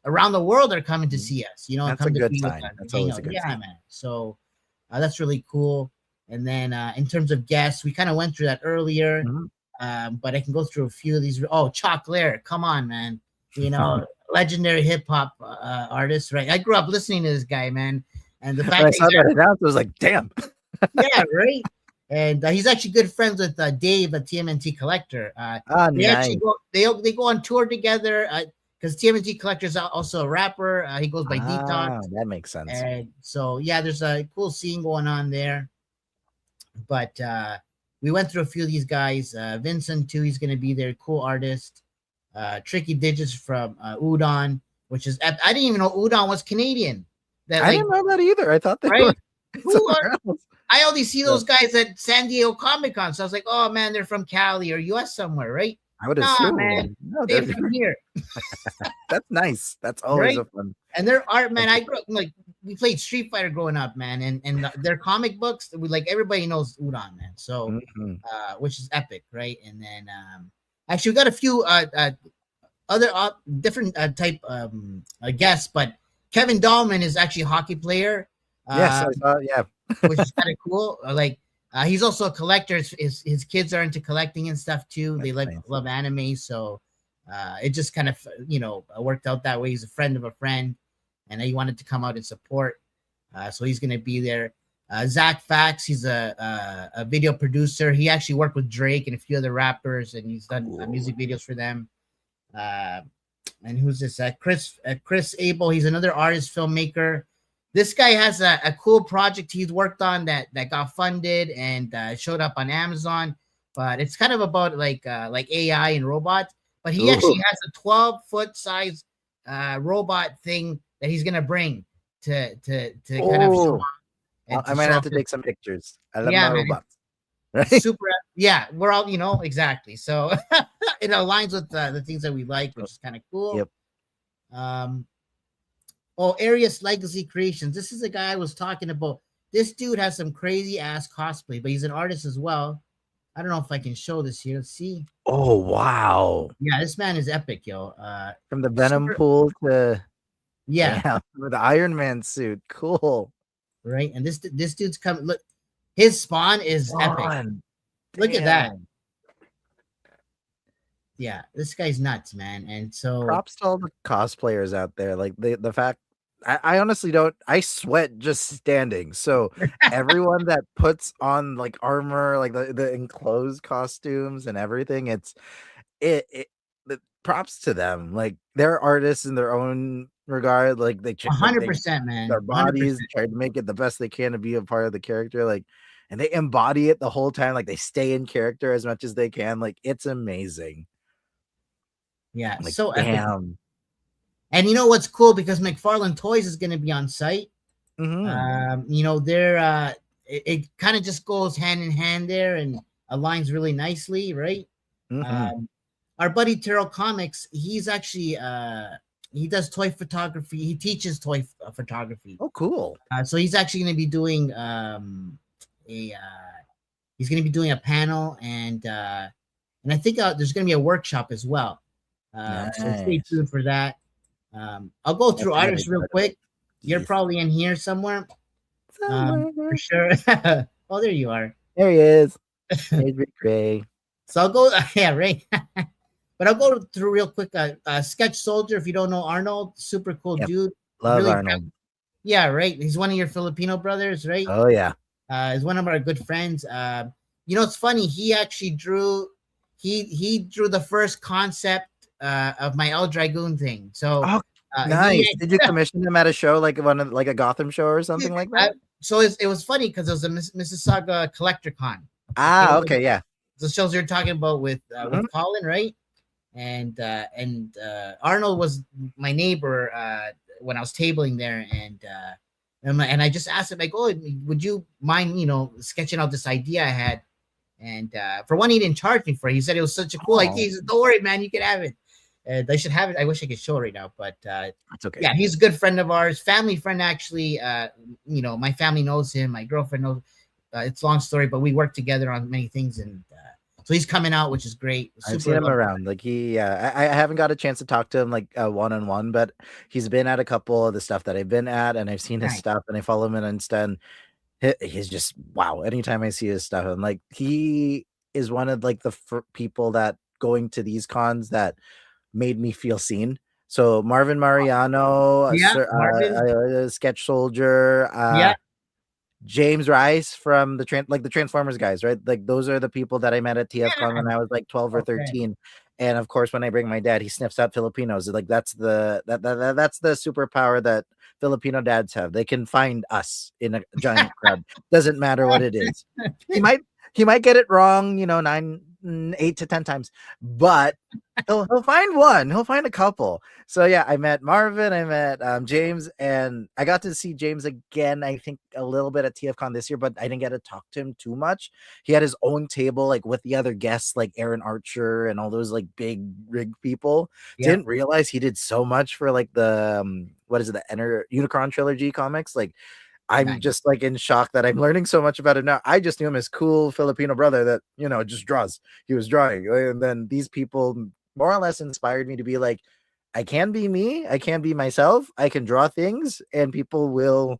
around the world are coming to see us, That's come a to good be with sign. us, That's hang always out. a good Yeah, sign. man. So that's really cool. And then in terms of guests, we kind of went through that earlier, but I can go through a few of these. Oh, Chocolate, come on, man. Legendary hip hop artist, right? I grew up listening to this guy, man. And the fact When I that saw that announcement, I was like, damn. yeah, right. And he's actually good friends with Dave at TMNT Collector. They actually nice. they go on tour together because TMNT Collector is also a rapper. He goes by Detox. That makes sense. And so yeah, there's a cool scene going on there. But we went through a few of these guys. Vincent too, he's gonna be there, cool artist. Tricky Digits from Udon, which is I didn't even know Udon was Canadian. I didn't know that either. I thought they were somewhere else. I only see those guys at San Diego Comic Con, so I was like, "Oh man, they're from Cali or US somewhere, right?" I would assume, man, they're from here. That's nice. That's always a fun. And their art, man. I grew up like we played Street Fighter growing up, man, and their comic books. Like everybody knows Udon, man. So, which is epic, right? And then actually, we got a few other different type guests, but Kevin Dahlman is actually a hockey player. Yes, I saw. Yeah. Which is kind of cool. Like he's also a collector. His kids are into collecting and stuff too. They love anime, so it just kind of worked out that way. He's a friend of a friend, and he wanted to come out and support. So he's gonna be there. Zach Fax, he's a video producer. He actually worked with Drake and a few other rappers, and he's done music videos for them. And who's this? Chris Abel. He's another artist, filmmaker. This guy has a cool project he's worked on that got funded and showed up on Amazon, but it's kind of about like AI and robots. But he actually has a 12-foot size robot thing that he's gonna bring to kind of show off. I might have to take some pictures. I love my robots. Right? Super, yeah. We're all exactly. So it aligns with the things that we like, which is kind of cool. Yep. Arius Legacy Creations. This is a guy I was talking about. This dude has some crazy ass cosplay, but he's an artist as well. I don't know if I can show this here. Let's see. Oh wow! Yeah, this man is epic, yo. From the Venom pool to with the Iron Man suit. Cool. Right, and this dude's coming. Look, his spawn is epic. Look at that. Yeah, this guy's nuts, man. And so props to all the cosplayers out there. Like the fact I honestly don't. I sweat just standing. So everyone that puts on like armor, like the enclosed costumes and everything, the props to them. Like they're artists in their own regard. Like they 100%, man. Their bodies try to make it the best they can to be a part of the character. Like, and they embody it the whole time. Like they stay in character as much as they can. Like it's amazing. Yeah, like, so damn. epic. And you know what's cool, because McFarlane Toys is going to be on site. They're it kind of just goes hand in hand there and aligns really nicely, right? Our buddy Terrell Comics, he's actually he does toy photography. He teaches toy photography. Oh, cool. So he's actually going to be doing he's going to be doing a panel, and I think there's going to be a workshop as well. Nice. So stay tuned for that. I'll go through artists real quick. You're probably in here somewhere. For sure. Oh, there you are. There he is. There's Rick Ray. So I'll go, right. But I'll go through real quick. Sketch Soldier, if you don't know Arnold, super cool dude. Love really Arnold. Yeah, right. He's one of your Filipino brothers, right? Oh, yeah. He's one of our good friends. It's funny. He actually drew, he drew the first concept of my El Dragoon thing. So nice. Did you commission him at a show, like a Gotham show or something like that? So it was funny because it was a Mississauga Collector Con. Okay, yeah. The shows you're talking about with Colin, right? And Arnold was my neighbor when I was tabling there, and I just asked him, like, oh, would you mind, sketching out this idea I had? And for one, he didn't charge me for it. He said it was such a cool idea. He said, don't worry, man, you can have it. And I should have it. I wish I could show it right now, but that's okay. Yeah, he's a good friend of ours, family friend actually. My family knows him. My girlfriend knows. it's a long story, but we work together on many things, and so he's coming out, which is great. I've seen him around. Like I haven't got a chance to talk to him like one-on-one, but he's been at a couple of the stuff that I've been at, and I've seen his stuff, and I follow him on Insta, and he's just wow. Anytime I see his stuff, I'm like, he is one of like the people that going to these cons that made me feel seen. So Marvin Mariano, Sketch Soldier, James Rice from the Transformers guys, right? Like those are the people that I met at TFCon when I was like 12 or 13. And of course, when I bring my dad, he sniffs out Filipinos. Like that's the superpower that Filipino dads have. They can find us in a giant crowd. Doesn't matter what it is. He might get it wrong, 8 to 10 times, but he'll find one. He'll find a couple. So yeah, I met Marvin, I met James, and I got to see James again, I think a little bit at TFCon this year, but I didn't get to talk to him too much. He had his own table like with the other guests like Aaron Archer and all those like big rig people. Didn't realize he did so much for like the the Unicron trilogy comics. Like I'm just like in shock that I'm learning so much about it now. I just knew him as cool Filipino brother that, just draws. He was drawing. And then these people more or less inspired me to be like, I can be me. I can be myself. I can draw things and people will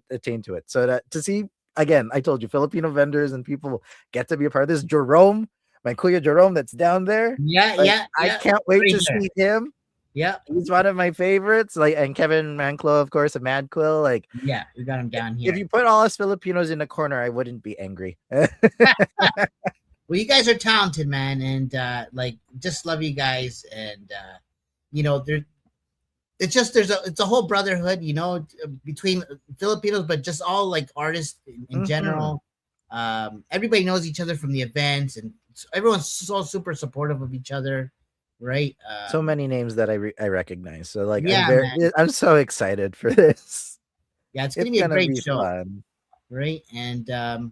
attain to it. So that to see, again, I told you, Filipino vendors and people get to be a part of this. Jerome, my Kuya Jerome that's down there. I can't wait to see him. Yeah, he's one of my favorites. Like, and Kevin Manclo, of course, a Mad Quill. Like, yeah, we got him down here. If you put all us Filipinos in a corner, I wouldn't be angry. Well, you guys are talented, man, and just love you guys. And it's a whole brotherhood, between Filipinos, but just all like artists in general. Everybody knows each other from the events, and everyone's so super supportive of each other. Right, so many names that I recognize. So like, I'm so excited for this. Yeah, it's gonna be a great show, fun. Right? And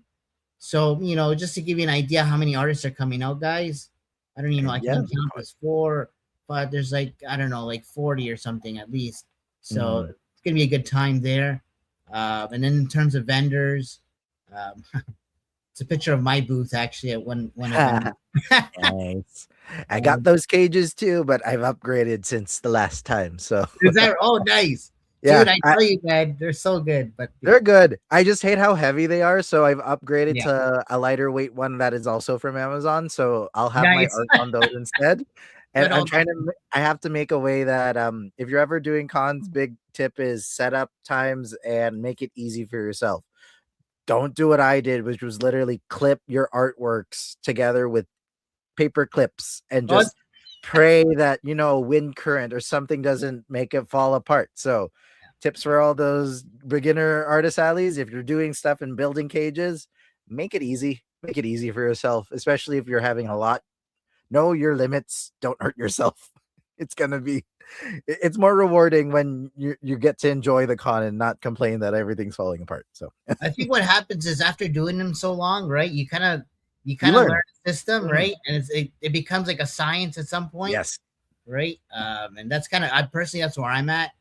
so just to give you an idea how many artists are coming out, guys. I don't even know. I can't count. There's 4, but there's like 40 or something at least. So it's gonna be a good time there. And then in terms of vendors, it's a picture of my booth actually at one event. Nice. I got those cages too, but I've upgraded since the last time. So is that nice? Yeah, dude, I tell you, man, they're so good, but they're good. I just hate how heavy they are, so I've upgraded to a lighter weight one that is also from Amazon. So I'll have my art on those instead. And I have to make a way that if you're ever doing cons, big tip is set up times and make it easy for yourself. Don't do what I did, which was literally clip your artworks together with paper clips and just pray that wind current or something doesn't make it fall apart. So tips for all those beginner artist alleys: if you're doing stuff in building cages, make it easy for yourself, especially if you're having a lot. Know your limits, don't hurt yourself. It's more rewarding when you get to enjoy the con and not complain that everything's falling apart. So I think what happens is after doing them so long, right, you kind of learn the system, right? And it becomes like a science at some point. Yes. Right. And that's personally, that's where I'm at.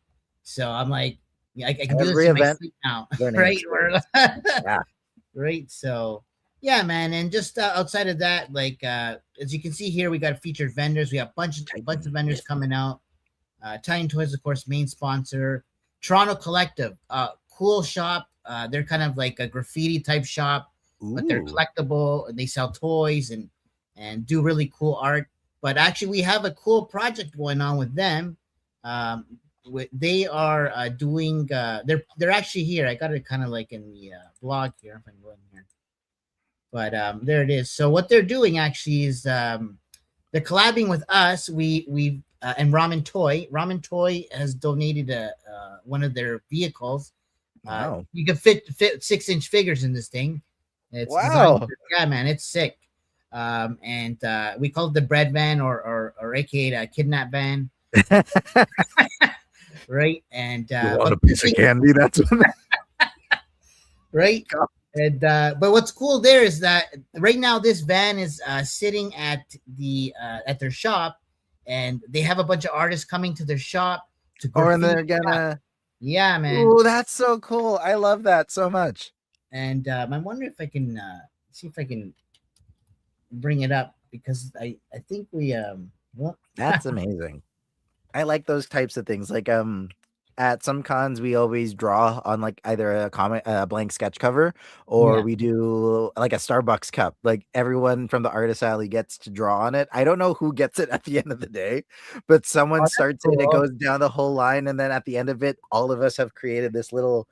So I'm like, I can do every this in my event sleep now. Right. Yeah. Right. So yeah, man. And just outside of that, like as you can see here, we got featured vendors. We have a bunch of vendors coming out. Titan Toyz, of course, main sponsor. Toronto Collective, cool shop. They're kind of like a graffiti type shop. But they're collectible. They sell toys and do really cool art. But actually, we have a cool project going on with them. They are doing. They're actually here. I got it kind of like in the blog here. If I can go in here. But there it is. So what they're doing actually is they're collabing with us. We and Ramen Toy has donated one of their vehicles. Wow. You can fit 6-inch figures in this thing. It's yeah, man, it's sick. And we call it the bread van or aka the kidnap van. Right. And you want a piece of candy? That's right. And but what's cool there is that right now this van is sitting at their shop, and they have a bunch of artists coming to their shop to and they're gonna yeah, man. Oh, that's so cool. I love that so much. and I'm wondering if I can see if I can bring it up because I think we well, That's amazing. I like those types of things. Like at some cons we always draw on like either a comic blank sketch cover or yeah. we do like a Starbucks cup. Like everyone from the artist alley gets to draw on it. I don't know who gets it at the end of the day, but someone Oh, that's starts it, it cool. goes down the whole line, and then at the end of it, all of us have created this little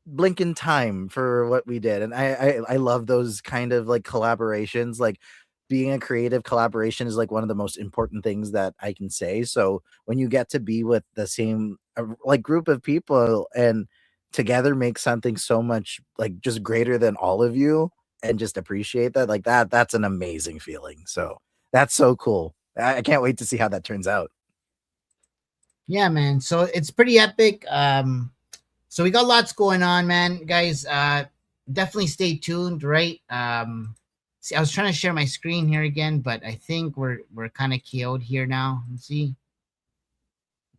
blink in time for what we did. And I love those kind of like collaborations. Like being a creative collaboration is like one of the most important things that I can say. So when you get to be with the same like group of people and together make something so much like just greater than all of you and just appreciate that, like that's an amazing feeling. So that's so cool. I can't wait to see how that turns out. Yeah, man. So it's pretty epic. So we got lots going on, man. Guys, definitely stay tuned, right? See, I was trying to share my screen here again, but I think we're kind of KO'd here now. Let's see.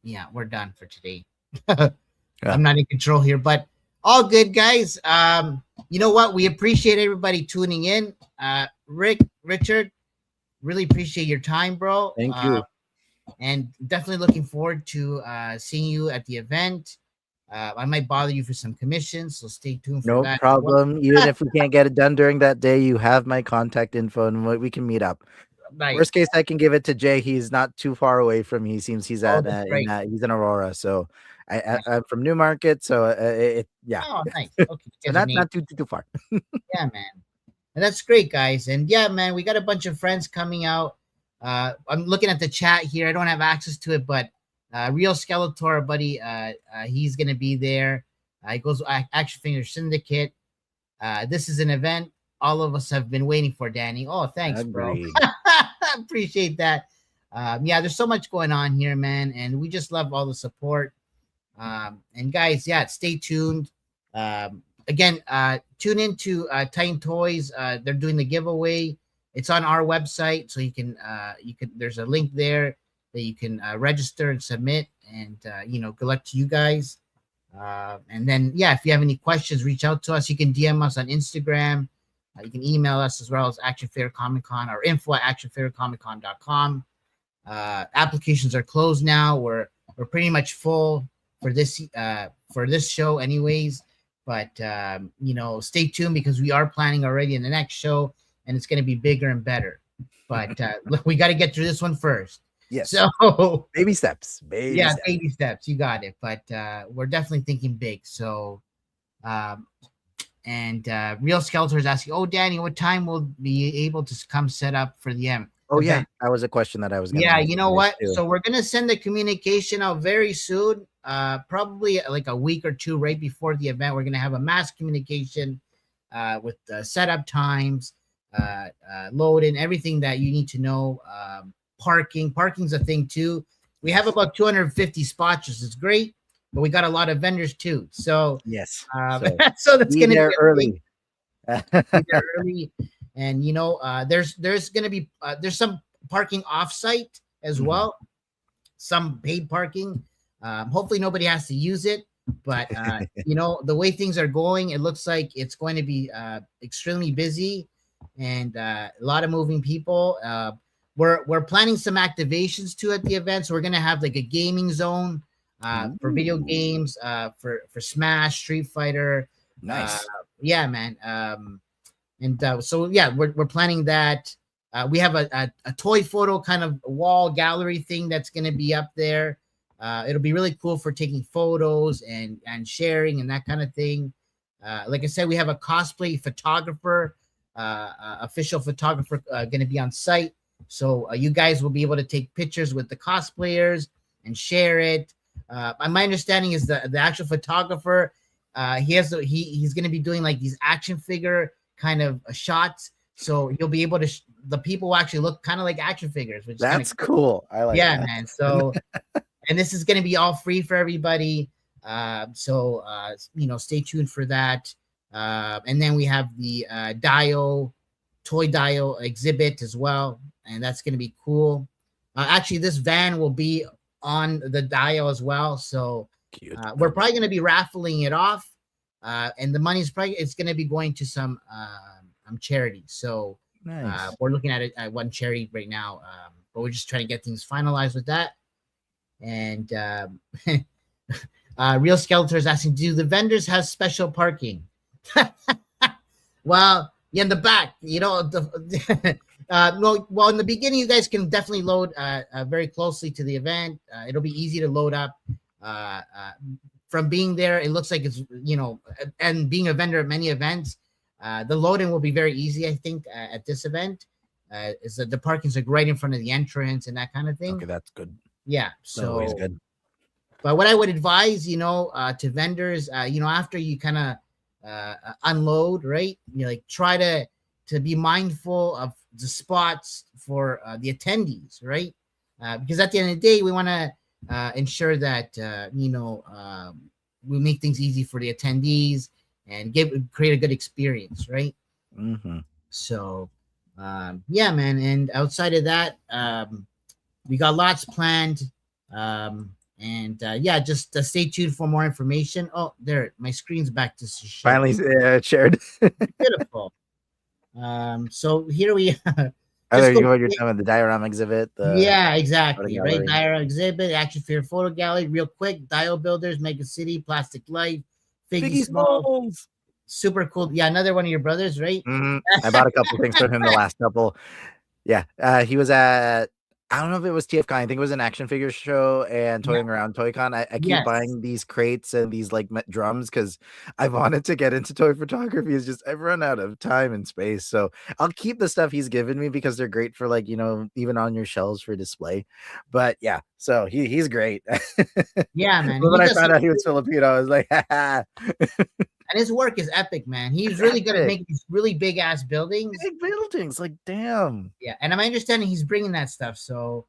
Yeah, we're done for today. I'm not in control here, but all good, guys. You know what? We appreciate everybody tuning in. Richard, really appreciate your time, bro. Thank you. And definitely looking forward to seeing you at the event. I might bother you for some commissions, so stay tuned for No that. problem. Even if we can't get it done during that day, you have my contact info and we can meet up. Nice. Worst case, I can give it to Jay. He's not too far away from me. He seems he's Oh, at that's great. he's in Aurora, so Nice. I'm from Newmarket, so yeah. Oh, nice. Okay, So not too far. yeah, man. And that's great, guys. And yeah, man, we got a bunch of friends coming out. I'm looking at the chat here. I don't have access to it, but Real Skeletor, buddy, he's gonna be there. He goes Action Figure Syndicate. This is an event all of us have been waiting for, Danny. Oh, thanks, Agreed. bro. Appreciate that. Yeah, there's so much going on here, man, and we just love all the support. And guys, yeah, stay tuned. Again, tune into Titan Toys. They're doing the giveaway. It's on our website, so you can there's a link there that you can register and submit, and good luck to you guys. And then yeah, if you have any questions, reach out to us. You can DM us on Instagram. You can email us as well as Action Fair Comic Con or info@actionfaircomiccon.com. Applications are closed now. We're pretty much full for this show anyways, but stay tuned because we are planning already in the next show, and it's going to be bigger and better, but we got to get through this one first. Yes. So baby steps. Baby steps. You got it. But we're definitely thinking big. So Real Skeletor is asking, oh, Danny, what time will be able to come set up for the M? Oh yeah, that was a question that I was gonna yeah, you know what? too. So we're gonna send the communication out very soon. Probably like a week or two right before the event. We're gonna have a mass communication with the setup times, load in everything that you need to know. Parking's a thing too. We have about 250 spots, which is great, but we got a lot of vendors too. So yes, so that's gonna be early. Be there early. And there's gonna be there's some parking offsite as well, some paid parking. Hopefully nobody has to use it, but the way things are going, it looks like it's going to be extremely busy and a lot of moving people. We're planning some activations too at the event, so we're gonna have like a gaming zone for video games, for Smash, Street Fighter. Nice. Yeah, man. So yeah, we're planning that. We have a toy photo kind of wall gallery thing that's going to be up there. It'll be really cool for taking photos and sharing and that kind of thing. Like I said, we have a cosplay photographer, official photographer going to be on site. So you guys will be able to take pictures with the cosplayers and share it. My understanding is the actual photographer, he's going to be doing like these action figure kind of shots, so you'll be able to the people will actually look kind of like action figures, which that's cool. I like that. Man. So and this is going to be all free for everybody, so stay tuned for that. And then we have the toy Dio exhibit as well, and that's going to be cool. Actually, this van will be on the Dio as well, so we're probably going to be raffling it off. and the money is probably it's going to be going to some charity. So Nice. we're looking at it at one charity right now, but we're just trying to get things finalized with that. And Real Skeletor is asking, do the vendors have special parking? Well, yeah, in the back, no, well, in the beginning, you guys can definitely load very closely to the event. It'll be easy to load up. From being there, it looks like it's, and being a vendor at many events, the loading will be very easy, I think, at this event. Is that the parking's like right in front of the entrance and that kind of thing. Okay, that's good. Yeah. That's always good. But what I would advise, to vendors, after you kind of unload, right? Try to be mindful of the spots for the attendees, right? Because at the end of the day, we want to ensure that we make things easy for the attendees and create a good experience, right? Mm-hmm. So, yeah, man. And outside of that, we got lots planned. Yeah, just stay tuned for more information. Oh, there, my screen's back to share. Finally shared. Beautiful. So here we are. Oh, there you go. You're talking about the diorama exhibit. Yeah, exactly. photo Right, gallery. diorama exhibit, action figure photo gallery. Real quick, Dio Builders, Mega City, Plastic Life, Figgy Small, Smalls. super cool. Yeah, another one of your brothers, right? Mhm. I bought a couple things from him the last couple. Yeah, he was at, I don't know if it was TFCon. I think it was an action figure show and toying around ToyCon. I keep Yes. buying these crates and these like drums because I wanted to get into toy photography. It's just I've run out of time and space, so I'll keep the stuff he's given me because they're great for even on your shelves for display. But yeah, so he's great. Yeah, man. When He I does found some- out he was Filipino, I was like, haha. and his work is epic, man. He's really good at making these really big ass buildings. Big buildings, like damn. Yeah, and my understanding he's bringing that stuff. So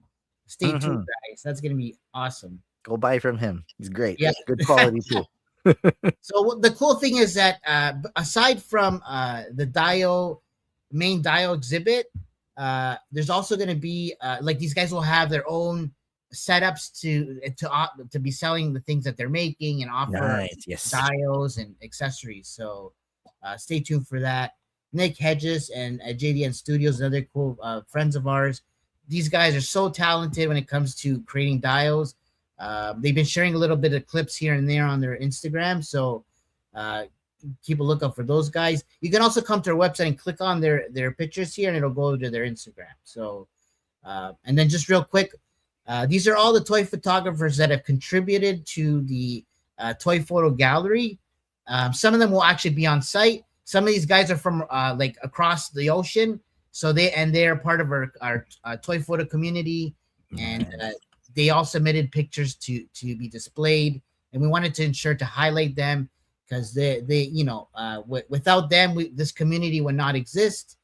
stay Mhm. tuned, guys. That's gonna be awesome. Go buy from him. He's great. Yeah. Good quality too. So the cool thing is that aside from the main Dio exhibit, there's also going to be these guys will have their own setups to be selling the things that they're making and offer Nice. Yes. dios and accessories. So stay tuned for that. Nick Hedges and JDN Studios, another cool friends of ours. These guys are so talented when it comes to creating dios. They've been sharing a little bit of clips here and there on their Instagram, so keep a lookout for those guys. You can also come to our website and click on their pictures here, and it'll go to their Instagram. So, and then just real quick, these are all the toy photographers that have contributed to the toy photo gallery. Some of them will actually be on site. Some of these guys are from across the ocean, so they're part of our toy photo community, and they all submitted pictures to be displayed, and we wanted to ensure to highlight them because without them, this community would not exist.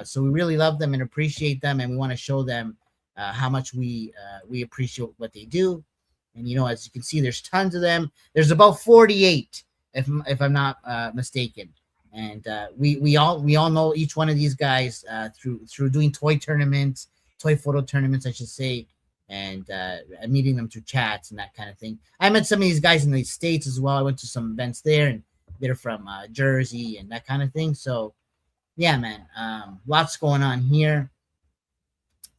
So we really love them and appreciate them, and we want to show them how much we appreciate what they do. And as you can see, there's tons of them. There's about 48, if I'm not mistaken. And we all know each one of these guys through doing toy photo tournaments, I should say, and meeting them through chats and that kind of thing. I met some of these guys in the States as well. I went to some events there, and they're from Jersey and that kind of thing. So, yeah, man, lots going on here.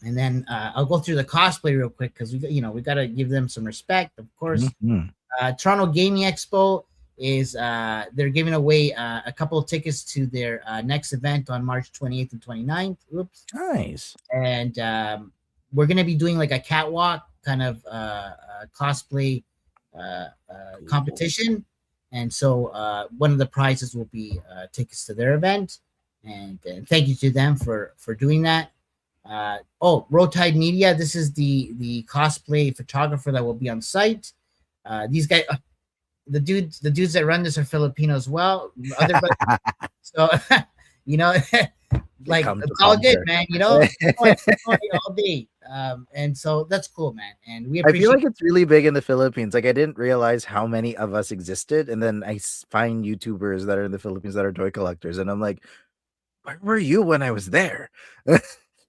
And then I'll go through the cosplay real quick because we got to give them some respect, of course. Mhm. Toronto Gaming Expo is they're giving away a couple of tickets to their next event on March 28th and 29th. Oops. Nice. And we're going to be doing like a catwalk kind of cosplay competition. And so one of the prizes will be tickets to their event. And thank you to them for doing that. Road Tide Media. This is the cosplay photographer that will be on site. These guys, the dudes that run this are Filipino as well. So like it's all good, man. All day. And so that's cool, man. And we I appreciate. feel like it's really big in the Philippines. Like I didn't realize how many of us existed, and then I find YouTubers that are in the Philippines that are toy collectors, and I'm like, where were you when I was there?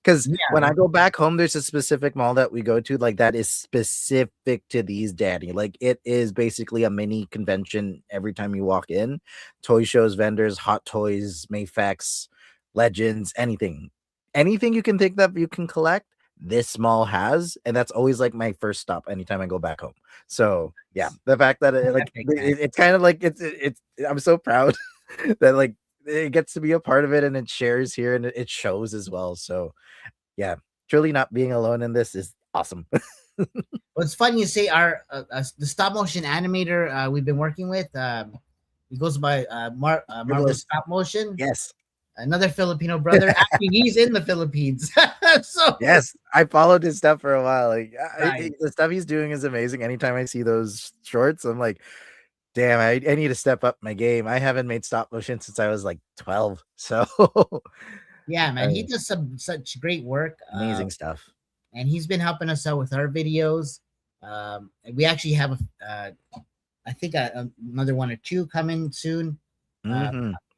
Because Yeah, when I go back home, there's a specific mall that we go to, like that is specific to these, Danny. Like it is basically a mini convention every time you walk in. Toy shows, vendors, hot toys, Mayfex, legends, anything you can think that you can collect. This mall has, and that's always like my first stop anytime I go back home. So yeah, the fact that it's kind of like it's I'm so proud that like it gets to be a part of it and it shares here and it shows as well. So yeah, truly not being alone in this is awesome. Well, it's funny you say our the stop motion animator we've been working with. He goes by Marvel Stop Motion. Yes. Another Filipino brother. Actually, he's in the Philippines. So yes, I followed his stuff for a while. Like Right. the stuff he's doing is amazing. Anytime I see those shorts, I'm like, damn, I need to step up my game. I haven't made stop motion since I was like 12. So yeah, man, he does such great work. amazing stuff. And he's been helping us out with our videos. We actually have I think another one or two coming soon.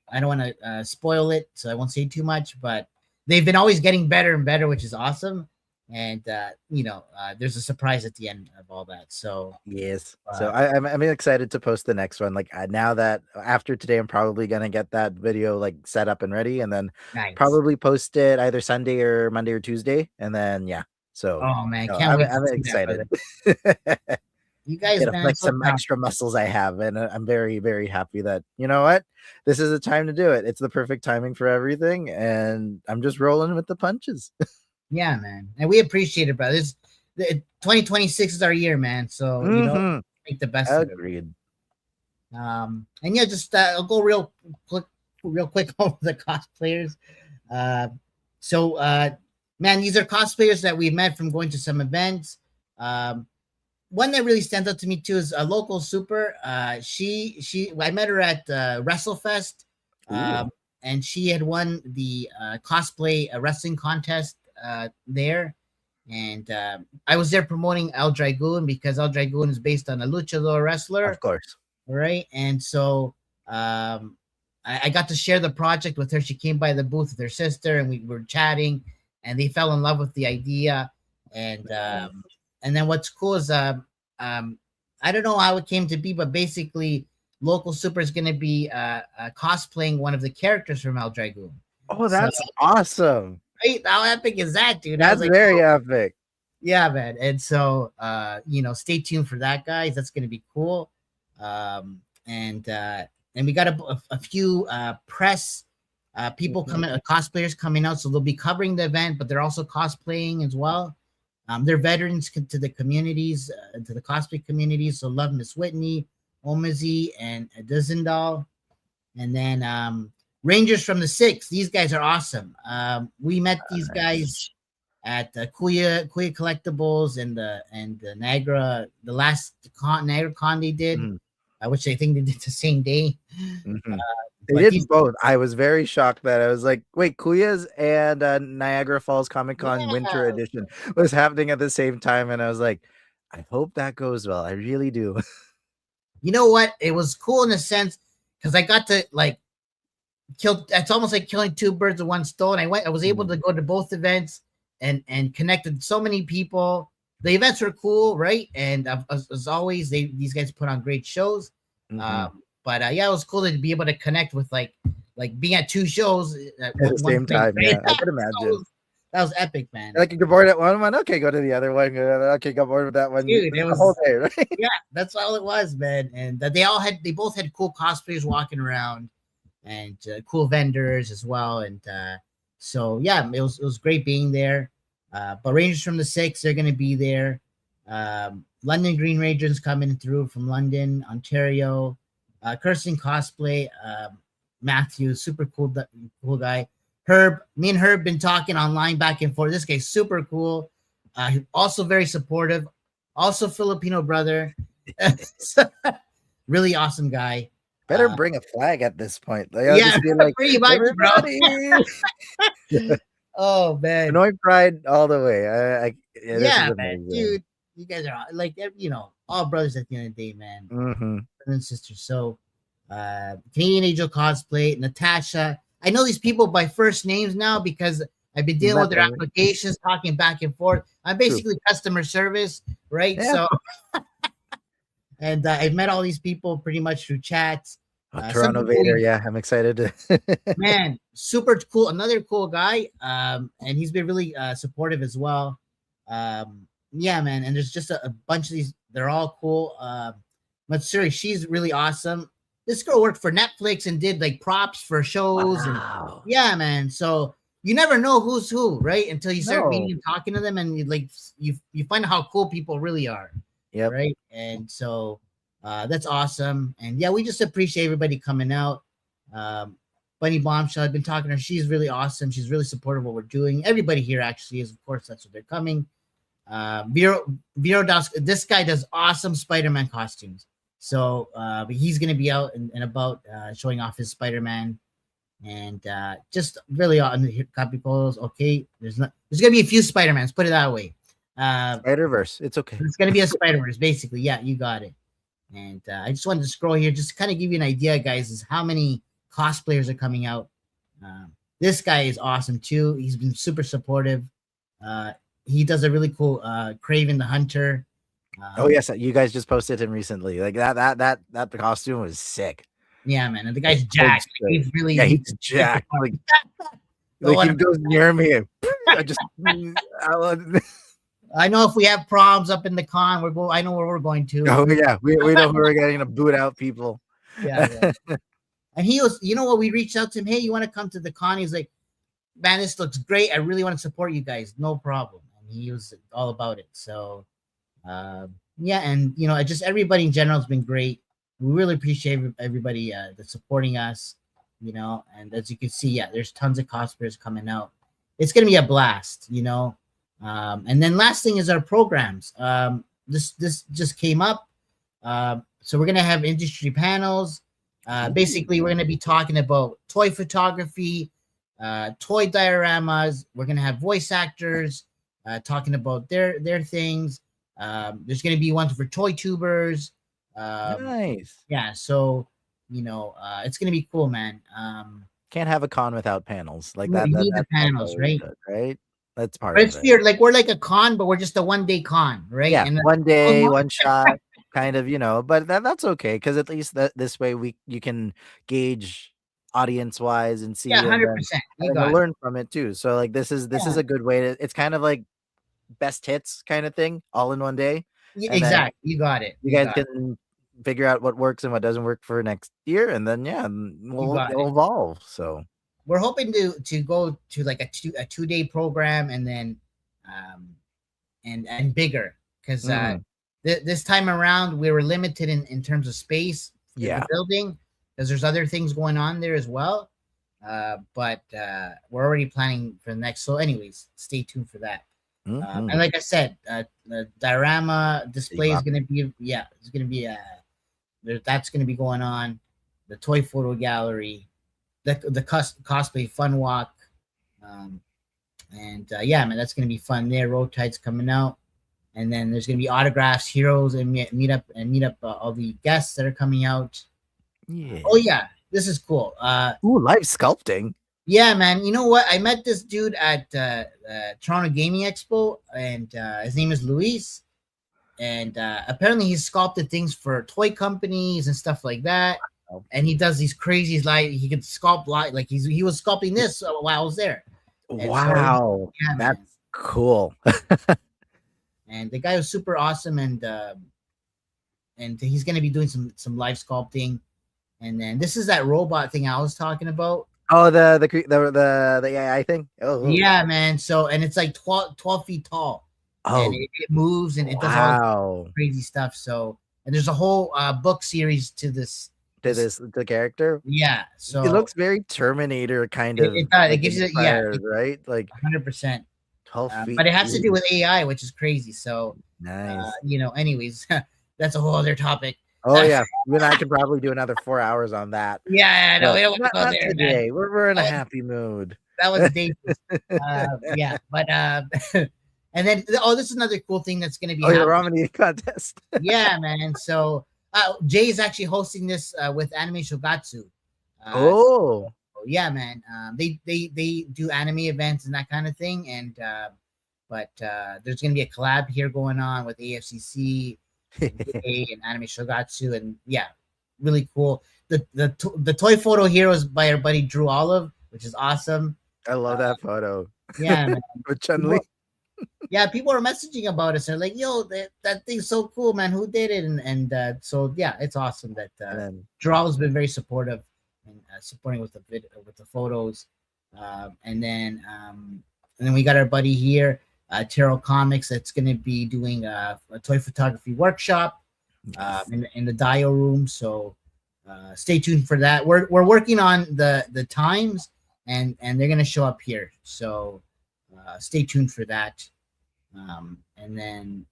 I don't want to spoil it, so I won't say too much. But they've been always getting better and better, which is awesome. And there's a surprise at the end of all that. So yes, so I'm excited to post the next one. Like now that after today, I'm probably gonna get that video like set up and ready, and then probably post it either Sunday or Monday or Tuesday, and then yeah. So oh man, can't wait! I'm excited. You guys, man, like some extra muscles I have, and I'm very, very happy that you know what, this is the time to do it. It's the perfect timing for everything, and I'm just rolling with the punches. Yeah, man, and we appreciate it, brother. 2026 is our year, man. So make the best of it. Agreed. And yeah, just I'll go real quick over the cosplayers. Man, these are cosplayers that we've met from going to some events. One that really stands out to me too is a local super. I met her at WrestleFest, and she had won the cosplay wrestling contest there, and I was there promoting El Dragoon because El Dragoon is based on a luchador wrestler, of course, right? And so I got to share the project with her. She came by the booth with her sister, and we were chatting, and they fell in love with the idea, and then what's cool is I don't know how it came to be, but basically local super is going to be cosplaying one of the characters from El Dragoon. Oh, that's awesome. Right? How epic is that, dude? That's very epic. Yeah, man. And so stay tuned for that, guys. That's going to be cool. And we got a few press people coming, cosplayers coming out, so they'll be covering the event, but they're also cosplaying as well. They're veterans to the communities, to the cosplay communities. So love Miss Whitney, Omazi, and Dizendal. And then Rangers from the Six. These guys are awesome. We met these guys at the Kuya Collectibles and the Niagara, the last Niagara Con they did, which I think they did the same day. They did both. I was very shocked that I was like, wait, Kuya's and Niagara Falls Comic Con Winter Edition was happening at the same time. And I was like, I hope that goes well. I really do. You know what? It was cool in a sense because I got to like kill. It's almost like killing two birds with one stone. I was able to go to both events and connected so many people. The events were cool, right? And as always, these guys put on great shows. But it was cool to be able to connect with like being at two shows at the same time. Yeah, I could imagine. That was epic, man. Like you get bored at one, okay, go to the other one. Okay, got bored with that one. Dude, it was the whole day, right? Yeah, that's all it was, man. And they both had cool cosplayers walking around and cool vendors as well. And so yeah, it was great being there. But Rangers from the Six, they're gonna be there. London Green Rangers coming through from London, Ontario. Kirsten Cosplay, Matthew, super cool guy. Herb, me and Herb been talking online back and forth. This guy's super cool. Also very supportive. Also Filipino brother. Really awesome guy. Better bring a flag at this point. Like, yeah, like, pretty much, everybody. Oh man, Pinoy pride all the way. Yeah, man, dude. You guys are like, all brothers at the end of the day, man. Brother and sister. So, Canadian Angel Cosplay, Natasha. I know these people by first names now because I've been dealing with their Nothing. applications, talking back and forth. I'm basically customer service, right? Yeah. So, and I've met all these people pretty much through chats. Some Toronto people Vader, yeah, I'm excited to. man, super cool. Another cool guy. And he's been really supportive as well. Yeah, man. And there's just a bunch of these. They're all cool. But seriously, she's really awesome. This girl worked for Netflix and did like props for shows. Wow. And yeah, man. So you never know who's who, right? Until you start No. meeting and talking to them, and you find out how cool people really are. Yep. Right. And so that's awesome. And yeah, we just appreciate everybody coming out. Bunny Bombshell, I've been talking to her. She's really awesome. She's really supportive of what we're doing. Everybody here actually is, of course, that's what they're coming. Vero Dos, this guy does awesome Spider-Man costumes. So he's going to be out and about showing off his Spider-Man. And just really on copy calls. Okay, there's going to be a few Spider-Mans, put it that way. Spider-Verse, it's okay. It's going to be a Spider-Verse, basically. Yeah, you got it. And I just wanted to scroll here just to kind of give you an idea, guys, is how many cosplayers are coming out. This guy is awesome too. He's been super supportive. He does a really cool Craven the Hunter. Oh yes, you guys just posted him recently. Like that costume was sick. Yeah, man. And the guy's jacked. He's really he's jacked. Like he goes near me. I just I know if we have proms up in the con, I know where we're going to. Oh yeah, we know who we're getting to boot out people. Yeah. And he was, you know what? We reached out to him. Hey, you want to come to the con? He's like, man, this looks great. I really want to support you guys. No problem. And he was all about it. So, yeah. And, you know, just everybody in general has been great. We really appreciate everybody that's supporting us, you know. And as you can see, yeah, there's tons of cosplayers coming out. It's going to be a blast, you know. And then last thing is our programs. This just came up. So we're going to have industry panels. Basically, we're going to be talking about toy photography, toy dioramas. We're going to have voice actors talking about their things. There's going to be ones for toy tubers. Nice. Yeah, so, you know, it's going to be cool, man. Can't have a con without panels. Like that. We need the panels, right? Good, right? That's part But of it's it. weird. Like, we're like a con, but we're just a one-day con, right? Yeah, And one day, one shot. Kind of, you know, but that's okay because at least this way you can gauge audience wise and see. Yeah, 100%. You learn from it too. So like this is a good way to. It's kind of like best hits kind of thing, all in one day. Yeah, exactly. You got it. You guys can figure out what works and what doesn't work for next year, and then we'll evolve. So we're hoping to go to like a 2-day program and then and bigger because. This time around, we were limited in terms of space in the building because there's other things going on there as well. But we're already planning for the next. So anyways, stay tuned for that. And like I said, the diorama display is going to be, it's going to be, that's going to be going on. The toy photo gallery, the cosplay fun walk. Yeah, man, that's going to be fun there. Road Tide's coming out. And then there's going to be autographs, heroes, and meet up all the guests that are coming out. Yeah. Oh yeah, this is cool. Live sculpting. Yeah, man. You know what? I met this dude at Toronto Gaming Expo, and his name is Luis. And apparently, he's sculpted things for toy companies and stuff like that. And he does these crazy he could sculpt like he was sculpting this while I was there. And wow, so, that's cool. And the guy was super awesome, and he's going to be doing some live sculpting. And then this is that robot thing I was talking about. Oh, the AI thing. Oh, yeah, man. So and it's like 12 feet tall. Oh, and it moves and it does all crazy stuff. So and there's a whole book series to this. The character. Yeah. So it looks very Terminator kind of. It gives you right, like 100%. 12 feet. But it has to do with AI, which is crazy. So nice. Anyways, that's a whole other topic. Oh yeah, you and I could probably do another 4 hours on that. Yeah, no, we don't want to go there today. We're in a happy mood. That was dangerous. Yeah, but and then this is another cool thing that's going to be. Oh, the ramen contest. Yeah, man. So Jay is actually hosting this with Anime Shogatsu. yeah, man, they do anime events and that kind of thing, and but there's gonna be a collab here going on with AFCC and Anime Shogatsu, and yeah, really cool. The toy photo here was by our buddy Drew Olive, which is awesome. I love that photo. Yeah, man. With Chun-Li. Yeah, people are messaging about us. They're like, "Yo, that thing's so cool, man. Who did it?" And so yeah, it's awesome that Drew has been very supportive and supporting with the photos, and then we got our buddy here, Terrell Comics, that's going to be doing a toy photography workshop in the Dio room. So stay tuned for that. We're working on the times, and they're going to show up here. So stay tuned for that. And then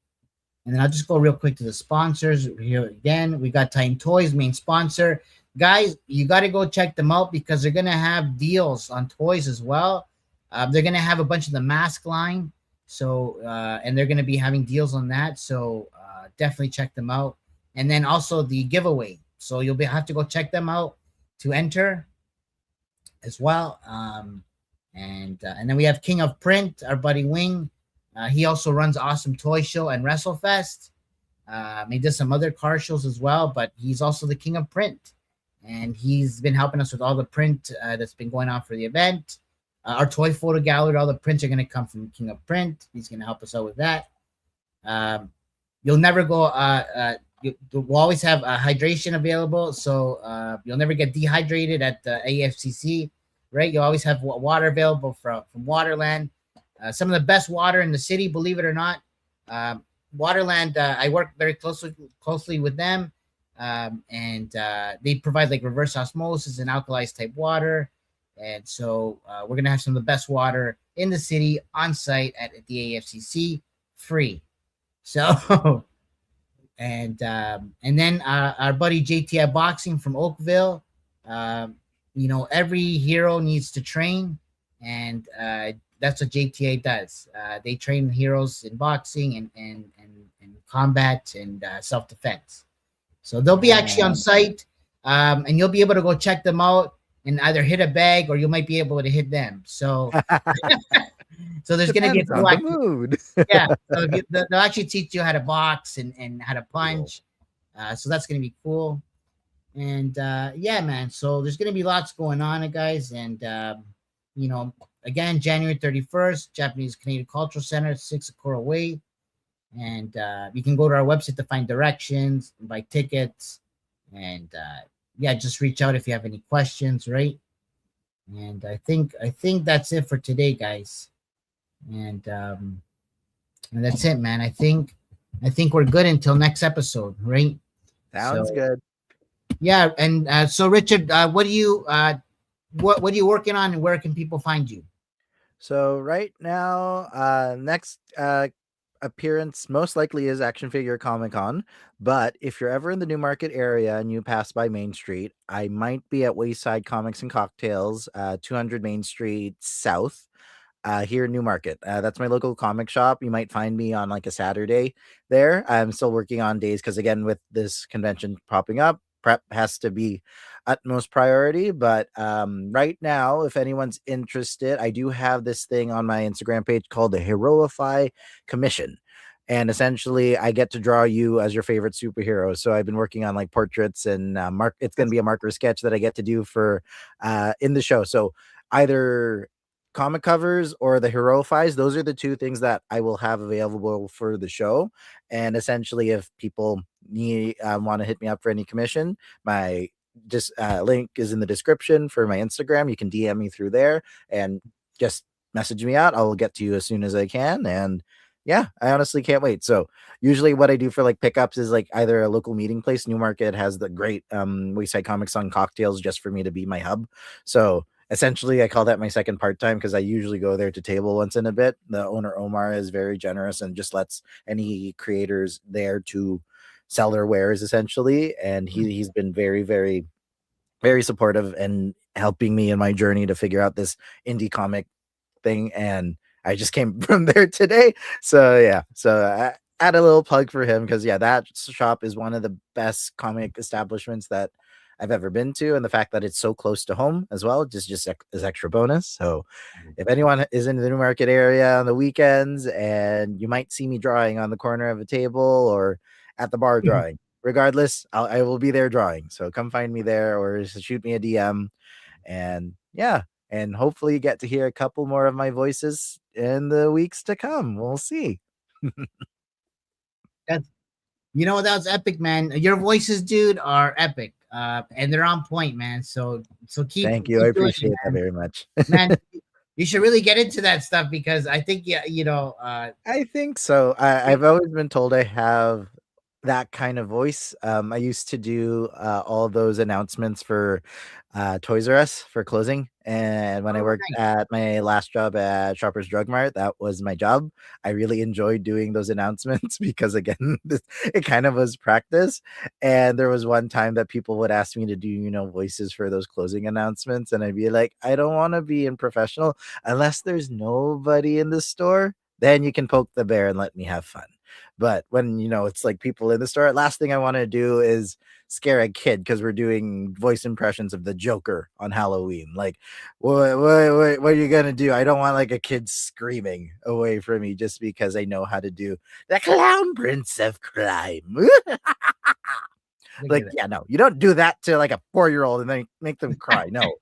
I'll just go real quick to the sponsors here again. We got Titan Toyz, main sponsor. Guys, you got to go check them out because they're going to have deals on toys as well. They're going to have a bunch of the mask line. So, and they're going to be having deals on that. So definitely check them out. And then also the giveaway. So you'll have to go check them out to enter as well. And then we have King of Print, our buddy Wing. He also runs Awesome Toy Show and WrestleFest. He does some other car shows as well, but he's also the King of Print. And he's been helping us with all the print that's been going on for the event. Our toy photo gallery, all the prints are going to come from King of Print. He's going to help us out with that. You'll never go, we'll always have hydration available. So you'll never get dehydrated at the AFCC, right? You'll always have water available from Waterland. Some of the best water in the city, believe it or not. Waterland, I work very closely with them. And they provide like reverse osmosis and alkalized type water. And so we're going to have some of the best water in the city on site at the AFCC, free. So, and then our buddy JTI Boxing from Oakville. Every hero needs to train, and that's what JTA does. They train heroes in boxing and combat and self-defense. So they'll be actually on site, and you'll be able to go check them out and either hit a bag or you might be able to hit them. So, so there's going to be a mood. Yeah. So they'll actually teach you how to box and how to punch. So that's going to be cool. And yeah, man. So there's going to be lots going on, guys. And, again, January 31st, Japanese Canadian Cultural Center, 6 Sakura Way. And you can go to our website to find directions and buy tickets. And just reach out if you have any questions, right? And I think that's it for today, guys. And that's it, man. I think we're good until next episode, right? Sounds good. Yeah, and so Richard, what are you working on, and where can people find you? So right now, next appearance most likely is Action Figure Comic-Con, but if you're ever in the Newmarket area and you pass by Main Street, I might be at Wayside Comics and Cocktails, 200 Main Street South, here in Newmarket. That's my local comic shop. You might find me on like a Saturday there. I'm still working on days because, again, with this convention popping up, prep has to be utmost priority. But right now, if anyone's interested, I do have this thing on my Instagram page called the Heroify Commission. And essentially, I get to draw you as your favorite superhero. So I've been working on like portraits and it's going to be a marker sketch that I get to do for in the show. So either comic covers or the Heroifies, those are the two things that I will have available for the show. And essentially, if people want to hit me up for any commission, my link is in the description for my Instagram. You can DM me through there and just message me out. I'll get to you as soon as I can. And yeah, I honestly can't wait. So usually what I do for like pickups is like either a local meeting place. Newmarket has the great Wayside Comics on Cocktails just for me to be my hub. So essentially I call that my second part-time because I usually go there to table once in a bit. The owner Omar is very generous and just lets any creators there to sell their wares essentially. And he's been very, very, very supportive and helping me in my journey to figure out this indie comic thing. And I just came from there today. So yeah, so I add a little plug for him because yeah, that shop is one of the best comic establishments that I've ever been to, and the fact that it's so close to home as well just is extra bonus. So if anyone is in the Newmarket area on the weekends, and you might see me drawing on the corner of a table or at the bar drawing, regardless, I will be there drawing. So come find me there or just shoot me a DM. And yeah, and hopefully get to hear a couple more of my voices in the weeks to come. We'll see. That's, that was epic, man. Your voices, dude, are epic. And they're on point, man. So keep. Thank you. Keep I doing appreciate it, that very much. man. You should really get into that stuff because I think, I think so. I've always been told I have that kind of voice. I used to do all those announcements for Toys R Us for closing. And when I worked at my last job at Shoppers Drug Mart, that was my job. I really enjoyed doing those announcements because, again, it kind of was practice. And there was one time that people would ask me to do, voices for those closing announcements. And I'd be like, I don't want to be in professional unless there's nobody in the store. Then you can poke the bear and let me have fun. But when, it's like people in the store, last thing I want to do is scare a kid because we're doing voice impressions of the Joker on Halloween. Like, what are you going to do? I don't want like a kid screaming away from me just because I know how to do the Clown Prince of Crime. Like, yeah, no, you don't do that to like a 4-year-old and then make them cry. No,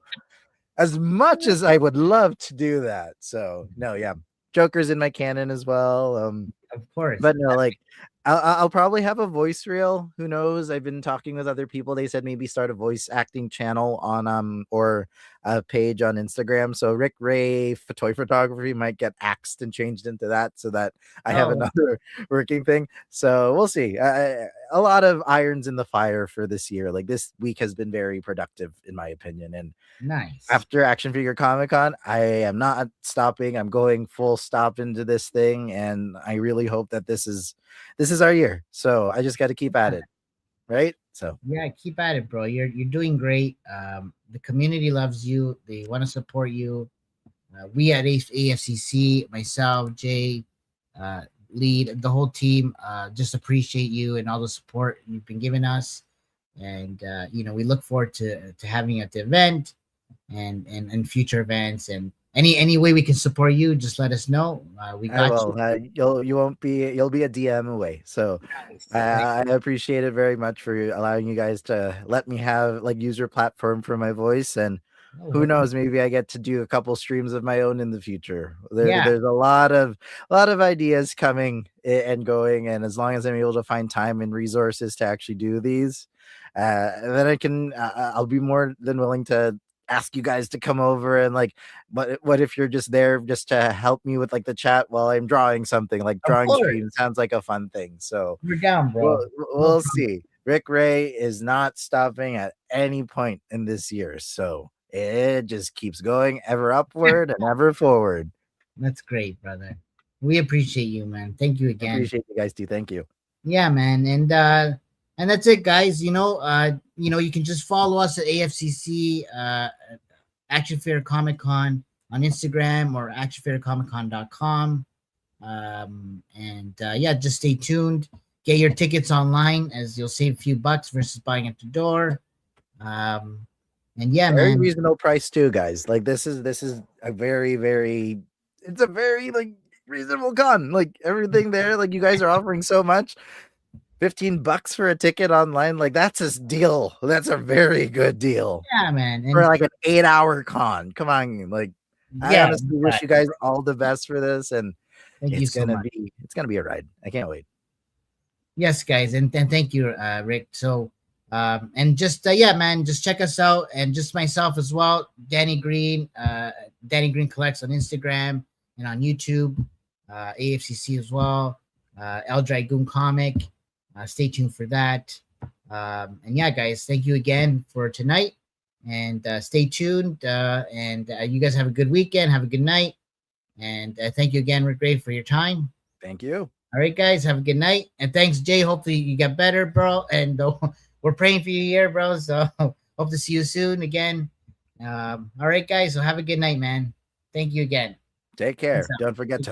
as much as I would love to do that. So, no, yeah. Joker's in my canon as well. Of course. But no, like I'll probably have a voice reel. Who knows? I've been talking with other people. They said maybe start a voice acting channel on or a page on Instagram. So Rick Ray toy photography might get axed and changed into that so that I have another working thing. So we'll see. A lot of irons in the fire for this year. Like this week has been very productive in my opinion. And nice. After Action Figure Comic Con, I am not stopping. I'm going full stop into this thing, and I really hope that this is our year. So I just got to keep at it, right? So yeah, keep at it, bro. You're doing great. The community loves you. They want to support you. We at AFCC, myself, Jay, lead the whole team. Just appreciate you and all the support you've been giving us, and we look forward to having you at the event. And future events and any way we can support you, just let us know. We got you. You'll be a DM away. So I appreciate it very much for allowing you guys to let me have use your platform for my voice. And who knows, maybe I get to do a couple streams of my own in the future. There's a lot of ideas coming and going, and as long as I'm able to find time and resources to actually do these, then I can. I'll be more than willing to ask you guys to come over and what if you're just there just to help me with the chat while I'm drawing something, drawing stream sounds like a fun thing. So we're down, bro. We'll see. Rick Ray is not stopping at any point in this year, so it just keeps going ever upward and ever forward. That's great, brother. We appreciate you, man. Thank you again. Appreciate you guys too. Thank you. Yeah, man. And that's it, guys. You can just follow us at AFCC, Action Fair Comic Con on Instagram or actionfaircomiccon.com. Just stay tuned. Get your tickets online as you'll save a few bucks versus buying at the door. Very reasonable price too, guys. This is a very, very, it's a very reasonable con. Everything there, you guys are offering so much. $15 for a ticket online, that's a deal. That's a very good deal. Yeah, man. For an 8-hour con. Come on, I honestly wish you guys all the best for this, and it's gonna be a ride. I can't wait. Yes, guys, and thank you, Rick. So, just check us out, and just myself as well, Danny Green. Danny Green Collects on Instagram and on YouTube, AFCC as well. El Dragoon Comic. Stay tuned for that. Guys, thank you again for tonight, and stay tuned. You guys have a good weekend. Have a good night, and thank you again, Rick Ray, for your time. Thank you. All right, guys, have a good night, and thanks, Jay. Hopefully you get better, bro. And we're praying for you here, bro. So hope to see you soon again. All right, guys. So have a good night, man. Thank you again. Take care. Don't forget to